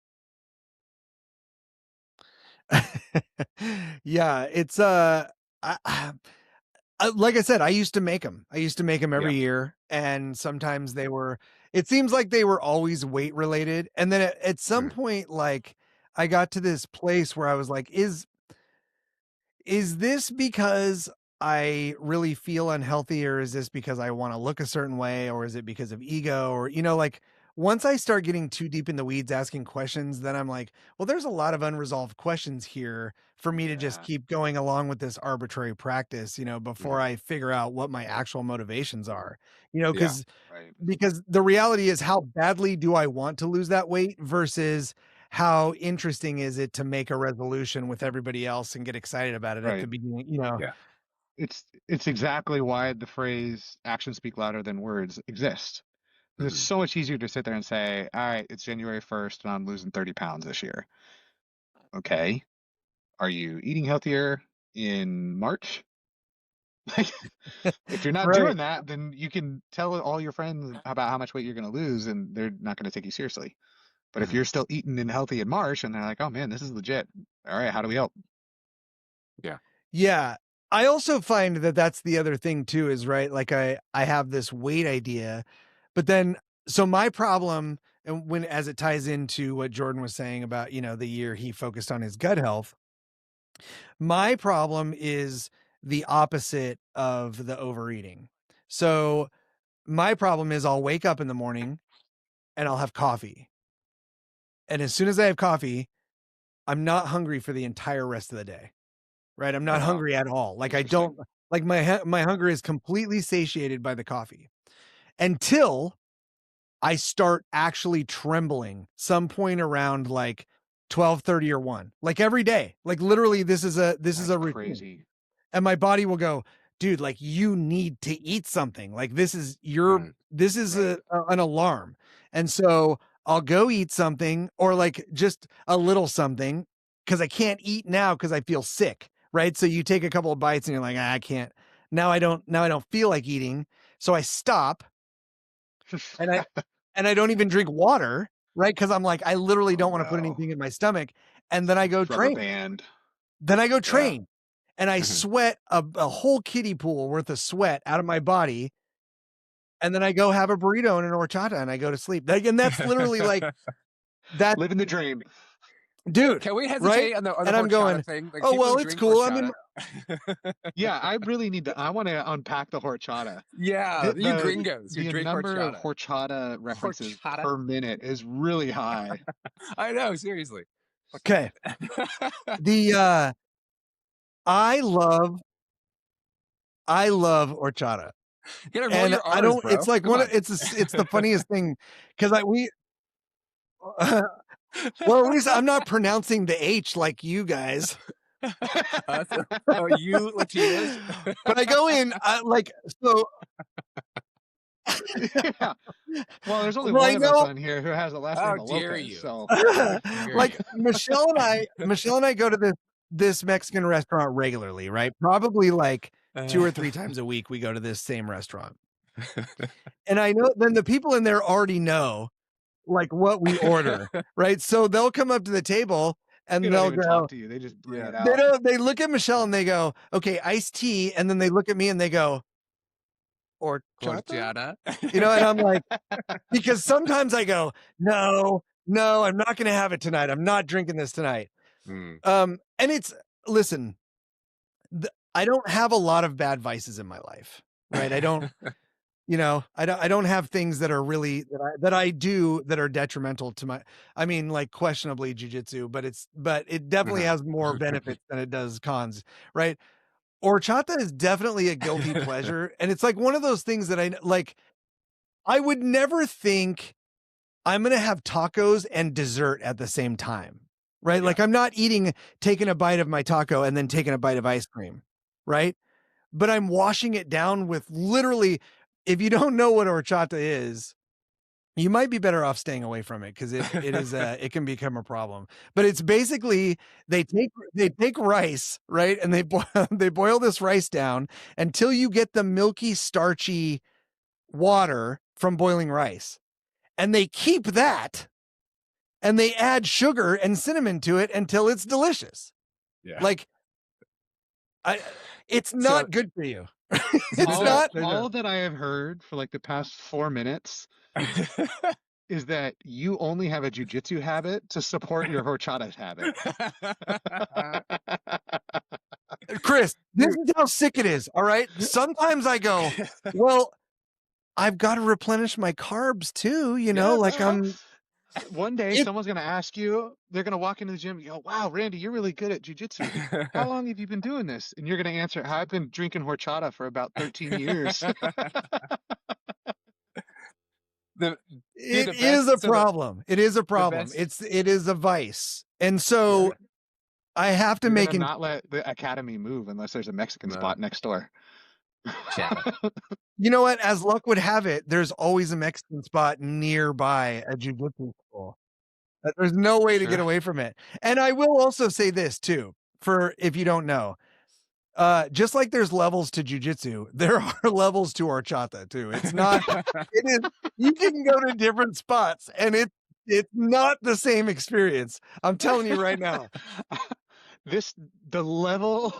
Yeah, it's like I said, I used to make them. I used to make them Yeah. every year, and sometimes they were. It seems like they were always weight related, and then at some Mhm. point, like I got to this place where I was like, is this because I really feel unhealthy, or is this because I want to look a certain way, or is it because of ego, or like once I start getting too deep in the weeds asking questions, then I'm like, well, there's a lot of unresolved questions here for me to just Yeah. keep going along with this arbitrary practice, before Mhm. I figure out what my actual motivations are, Yeah. Right. because the reality is, how badly do I want to lose that weight versus how interesting is it to make a resolution with everybody else and get excited about it at the Right. beginning? Yeah. It's exactly why the phrase "actions speak louder than words" exists. It's Mhm. so much easier to sit there and say, "All right, it's January 1st, and I'm losing 30 pounds this year." Okay. Are you eating healthier in March? Like, if you're not Right. doing that, then you can tell all your friends about how much weight you're going to lose, and they're not going to take you seriously. But if Mhm. you're still eating and healthy in March, and they're like, "Oh man, this is legit. All right, how do we help?" Yeah. Yeah. I also find that that's the other thing too is, right, like I have this weight idea, but then so my problem, and when as it ties into what Jordan was saying about, the year he focused on his gut health, my problem is the opposite of the overeating. So my problem is I'll wake up in the morning and I'll have coffee. And as soon as I have coffee, I'm not hungry for the entire rest of the day. Right? I'm Oh not wow. hungry at all. Like I Interesting. don't like my hunger is completely satiated by the coffee until I start actually trembling some point around like 12:30 or 1. Like every day. Like literally this is That's a routine. crazy. And my body will go, dude, like you need to eat something. Like Mhm. this is Right. an alarm. And so I'll go eat something or like just a little something because I can't eat now because I feel sick. Right. So you take a couple of bites and you're like, I can't. Now I don't feel like eating. So I stop and I don't even drink water. Right. Cause I'm like, I literally Oh don't want to put no. anything in my stomach. And then I go Rubber train. band. Then I go Yeah. train and I Mhm. sweat a whole kiddie pool worth of sweat out of my body, and then I go have a burrito and an horchata, and I go to sleep. Like, and that's literally like that, Living the dream. dude, Can we right? hesitate on the And I'm horchata going, thing? Like "Oh, people who well, it's drink cool. I'm in horchata. Yeah, I really need to. I want to unpack the horchata. Yeah, The, you the gringos who the drink number of horchata. horchata references Horchata. per minute is really high. I know, seriously. Okay. The I love horchata. You gotta roll And your I R's, don't bro. it's like Come on. it's the funniest thing cuz we well, at least I'm not pronouncing the H like you guys. Oh, you Latinos? But I go in like so Yeah. Well, there's only well, I one of us know on here who has a last How name of dare Lopez, you? so Dare like you? Michelle and I go to this Mexican restaurant regularly, right? Probably like 2 or 3 times a week we go to this same restaurant. And I know then the people in there already know like what we order, right? So they'll come up to the table they and don't they'll even talk go, to you. They just bring Yeah. it out. they look at Michelle and they go, okay, iced tea. And then they look at me and they go, horchata? Horchata. And I'm like, because sometimes I go, no, I'm not going to have it tonight. I'm not drinking this tonight. Mm. And listen, I don't have a lot of bad vices in my life, right? I don't, I don't have things that are really that I do that are detrimental to I mean, like questionably jujitsu, but it definitely has more benefits than it does cons, right? Horchata is definitely a guilty pleasure, and it's like one of those things that I would never think I'm gonna have tacos and dessert at the same time, right? Yeah. Like I'm not taking a bite of my taco and then taking a bite of ice cream, right? But I'm washing it down with literally, if you don't know what horchata is, you might be better off staying away from it because it can become a problem. But it's basically they take rice, right? And they boil this rice down until you get the milky, starchy water from boiling rice. And they keep that and they add sugar and cinnamon to it until it's delicious. Yeah. Like it's not good for you. It's not. All that I have heard for like the past 4 minutes is that you only have a jujitsu habit to support your horchata habit. Kris, this is how sick it is. All right. Sometimes I go, well, I've got to replenish my carbs too, One day someone's gonna ask you, they're gonna walk into the gym and go, wow, Randy, you're really good at jujitsu. How long have you been doing this? And you're gonna answer, I've been drinking horchata for about 13 years. It is a problem. It is a problem. It is a vice. And so I have to You're gonna not let the academy move unless there's a Mexican spot next door. You know what? As luck would have it, there's always a Mexican spot nearby a jujitsu school. There's no way to get away from it. And I will also say this too, for if you don't know, just like there's levels to jujitsu, there are levels to horchata too. It's not, it is, you can go to different spots and it's not the same experience. I'm telling you right now. The level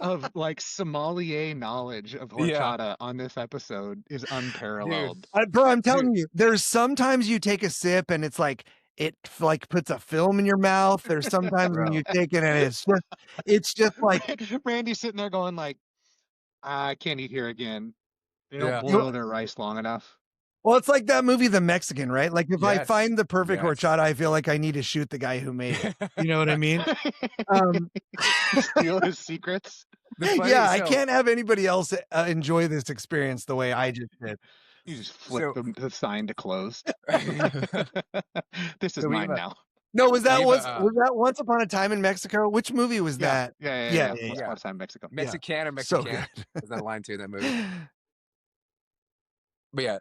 of like sommelier knowledge of horchata on this episode is unparalleled. Bro, I'm telling you, there's sometimes you take a sip and it's like it like puts a film in your mouth. There's sometimes when you take it and it's just like Randy's sitting there going like, I can't eat here again. They don't boil their rice long enough. Well, it's like that movie, The Mexican, right? Like if I find the perfect horchata, I feel like I need to shoot the guy who made it. You know what I mean? Steal his secrets. Yeah, I can't have anybody else enjoy this experience the way I just did. You just flip the sign to closed. This is mine now. No, was that Once Upon a Time in Mexico? Which movie was that? Yeah. Once Upon a Time in Mexico. Mexican or Mexican? So good. Is that a line too in that movie? But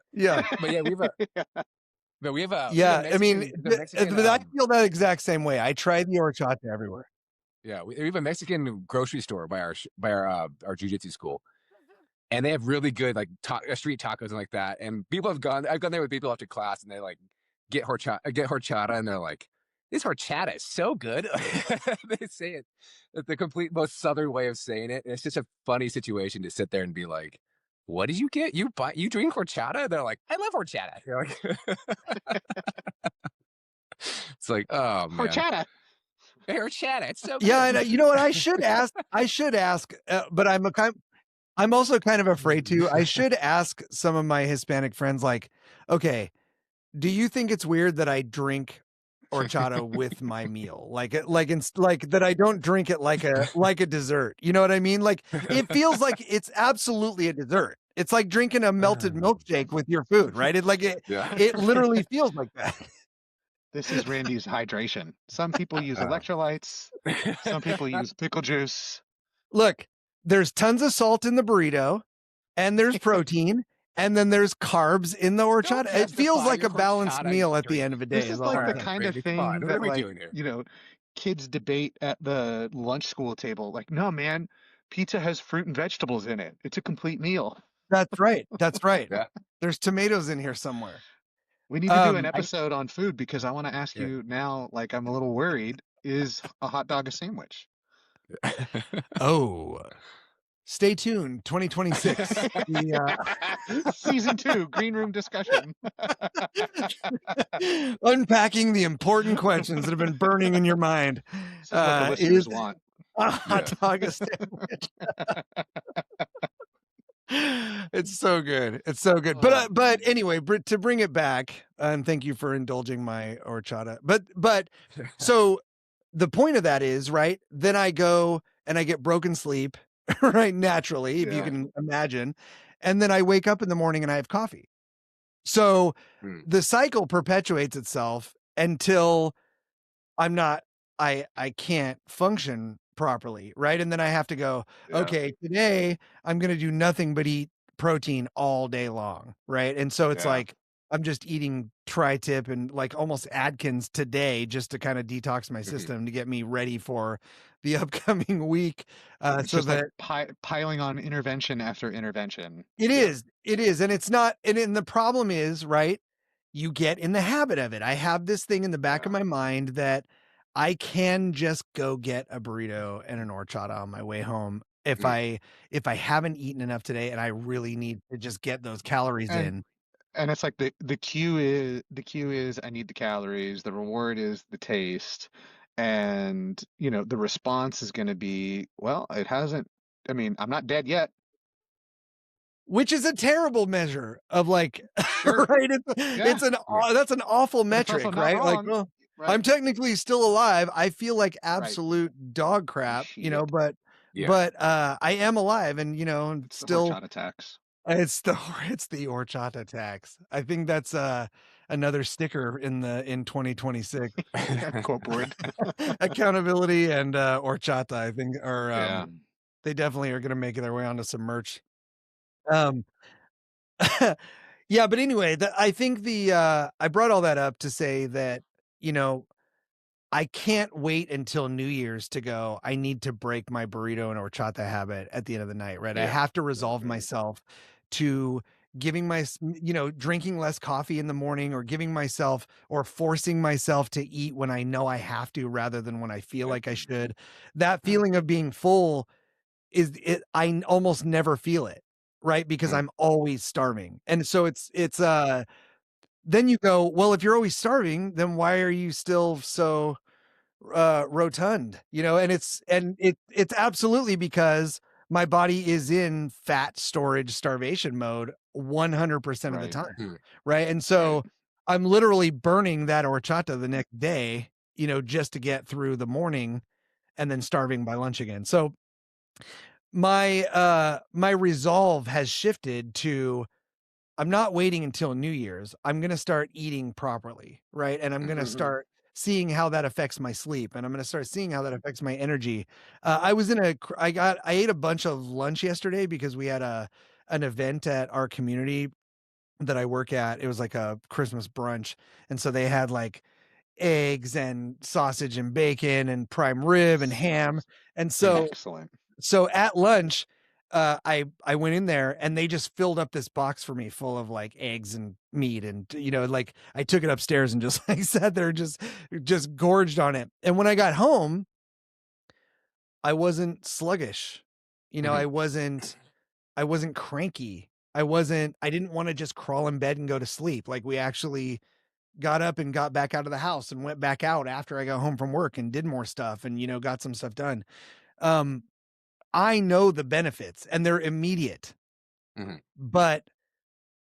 we have a I mean, I feel that exact same way. I tried the horchata everywhere. Yeah, we have a Mexican grocery store by our jiu-jitsu school, and they have really good like street tacos and like that. And I've gone there with people after class, and they like get horchata, and they're like, "This horchata is so good." They say it the complete most southern way of saying it. And it's just a funny situation to sit there and be like, what did you get? You drink horchata? They're like, I love horchata. You're like, it's like, oh man. Horchata. horchata. It's so Yeah, good. and you know what? I should ask, but I'm also kind of afraid to. I should ask some of my Hispanic friends, like, okay, do you think it's weird that I drink horchata with my meal? Like that I don't drink it like a dessert. You know what I mean? Like it feels like it's absolutely a dessert. It's like drinking a melted milkshake with your food, right? Yeah. It literally feels like that. This is Randy's hydration. Some people use electrolytes. Some people use pickle juice. Look, there's tons of salt in the burrito, and there's protein, and then there's carbs in the Don't horchata. It feels justify like your a balanced horchata meal at the end drinking. of the This day, is is all like I'm the saying. kind of Randy, come on. thing What are that, we like, doing here? kids debate at the lunch school table. Like, no, man, pizza has fruit and vegetables in it. It's a complete meal. That's right. That's right. Yeah. There's tomatoes in here somewhere. We need to do an I episode on food because I want to ask Yeah. you now, like, I'm a little worried, is a hot dog a sandwich? Oh, stay tuned. 2026. Season 2, green room discussion. Unpacking the important questions that have been burning in your mind. This is what the Is listeners want. a hot Yeah. dog a sandwich? It's so good. It's so good. But anyway, to bring it back, and thank you for indulging my horchata. But so the point of that is, right? Then I go and I get broken sleep, right? Naturally, if you Yeah. can imagine. And then I wake up in the morning and I have coffee. So Mm. the cycle perpetuates itself until I'm not I can't function properly, right? And then I have to go, Yeah. okay, today I'm going to do nothing but eat protein all day long, right? And so it's Yeah. like I'm just eating tri-tip and like almost Adkins today just to kind of detox my system to get me ready for the upcoming week. It's So just that like piling on intervention after intervention. it Yeah. is, and it's not, and the problem is, right? You get in the habit of it. I have this thing in the back of Yeah. my mind that I can just go get a burrito and an horchata on my way home if I haven't eaten enough today and I really need to just get those calories And in. and it's like the cue is I need the calories, the reward is the taste, and the response is going to be, well, it hasn't. I mean, I'm not dead yet. Which is a terrible measure of like, Sure. right? Yeah. That's an awful But it's also metric, not right? Like, wrong. well, I'm Right. technically still alive. I feel like Right. absolute dog crap, Shit. Yeah. I am alive and, I'm It's the still, horchata tax. it's the, it's the horchata tax. I think that's, another sticker in 2026. Quote board. Accountability and, horchata, I think are, Yeah. they definitely are going to make their way onto some merch. Um, yeah, but anyway, I think I brought all that up to say that, you know, I can't wait until New Year's to go, I need to break my burrito and horchata habit at the end of the night, right? I Yeah. have to resolve Mhm. myself to drinking less coffee in the morning or giving myself or forcing myself to eat when I know I have to rather than when I feel Yeah. like I should. That feeling of being full I almost never feel it, right? Because Mm. I'm always starving. And so then you go, well, if you're always starving, then why are you still so rotund? And it's absolutely because my body is in fat storage starvation mode 100% of the Right. time, Mm. right? And Right. so I'm literally burning that horchata the next day, just to get through the morning and then starving by lunch again. So my resolve has shifted to I'm not waiting until New Year's. I'm going to start eating properly, right? And I'm going to Mhm. start seeing how that affects my sleep, and I'm going to start seeing how that affects my energy. I ate a bunch of lunch yesterday because we had an event at our community that I work at. It was like a Christmas brunch, and so they had like eggs and sausage and bacon and prime rib and ham. Sounds And excellent. so at lunch, I went in there and they just filled up this box for me full of like eggs and meat and like I took it upstairs and just like sat there just gorged on it. And when I got home, I wasn't sluggish. Mhm. I wasn't cranky. I didn't want to just crawl in bed and go to sleep. Like we actually got up and got back out of the house and went back out after I got home from work and did more stuff and, got some stuff done. Um, I know the benefits and they're immediate, Mhm, but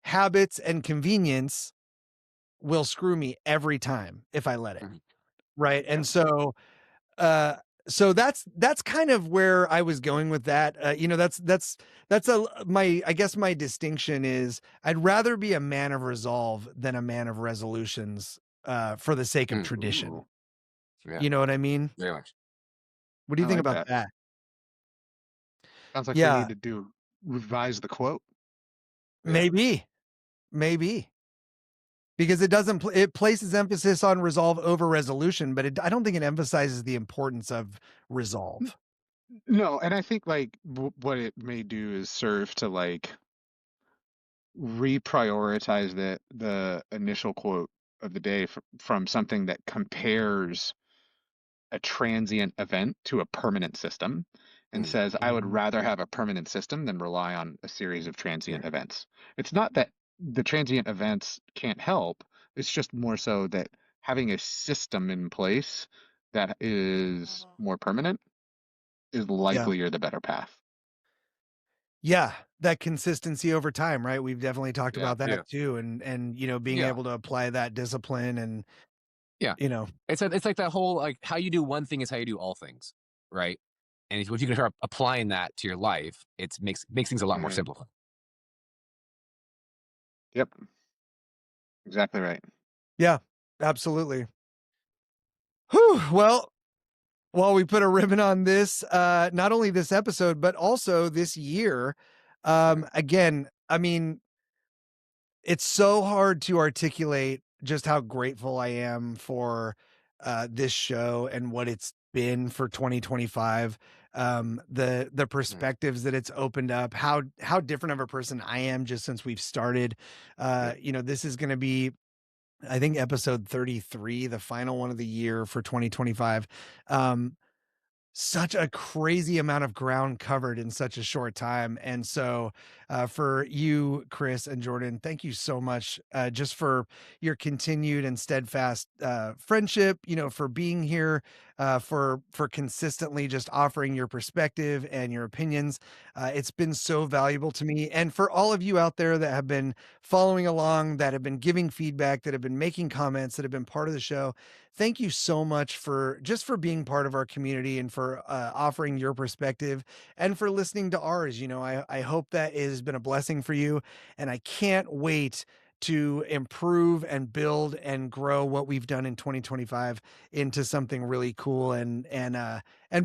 habits and convenience will screw me every time if I let it. mhm. Right. Yep. And uh, so that's kind of where I was going with that. That's I guess my distinction is I'd rather be a man of resolve than a man of resolutions, for the sake of tradition. Ooh, yeah, You know what I mean? very much. What do I you think like about that. that? Sounds like they Yeah, need to revise the quote. Yeah. maybe, maybe. Because it doesn't it places emphasis on resolve over resolution, but I don't think it emphasizes the importance of N- resolve. No, and I think like what it may do is serve to like reprioritize the initial quote of the day from something that compares a transient event to a permanent system and Mhm, says, I would rather have a permanent system than rely on a series of transient events. It's not that the transient events can't help, it's just more so that having a system in place that is more permanent is Yeah. likelier the better path. Yeah, that consistency over time, right? We've definitely talked Yeah. about that yeah, too, and, being yeah, able to apply that discipline and, yeah. you know It's like that whole, like, how you do one thing is how you do all things, right? And if you can start applying that to your life, it makes things a lot more Hmm. simple. Yep. Exactly right. Yeah, absolutely. Whew, well, while we put a ribbon on this, not only this episode, but also this year, Mhm, again, I mean, it's so hard to articulate just how grateful I am for, this show and what it's been for 2025. The mhm, perspectives that it's opened up, how different of a person I am just since we've started. yep, This is gonna be, I think, episode 33, the final one of the year for 2025. Um, Such a crazy amount of ground covered in such a short time. And so, for you, Kris and Jordan, thank you so much, just for your continued and steadfast, friendship, for being here, for consistently just offering your perspective and your opinions. It's been so valuable to me. And for all of you out there that have been following along, that have been giving feedback, that have been making comments, that have been part of the show, thank you so much for being part of our community and for, offering your perspective and for listening to ours. I hope that it has been a blessing for you, and I can't wait to improve and build and grow what we've done in 2025 into something really cool and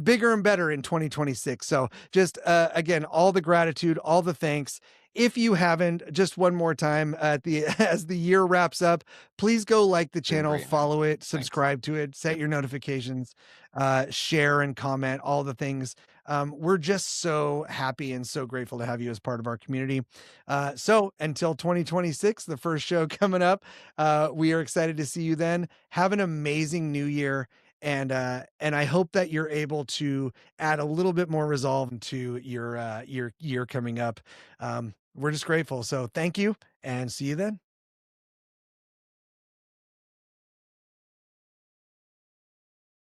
bigger and better in 2026. So just, again, all the gratitude, all the thanks. If you haven't, just one more time at the as the year wraps up, please go like the doing channel, great, man. follow it, Thanks. subscribe to it, set Yep, your notifications, share and comment, all the things. We're just so happy and so grateful to have you as part of our community. So until 2026, the first show coming up, we are excited to see you then. Have an amazing new year. And I hope that you're able to add a little bit more resolve into your year coming up. We're just grateful. So thank you and see you then.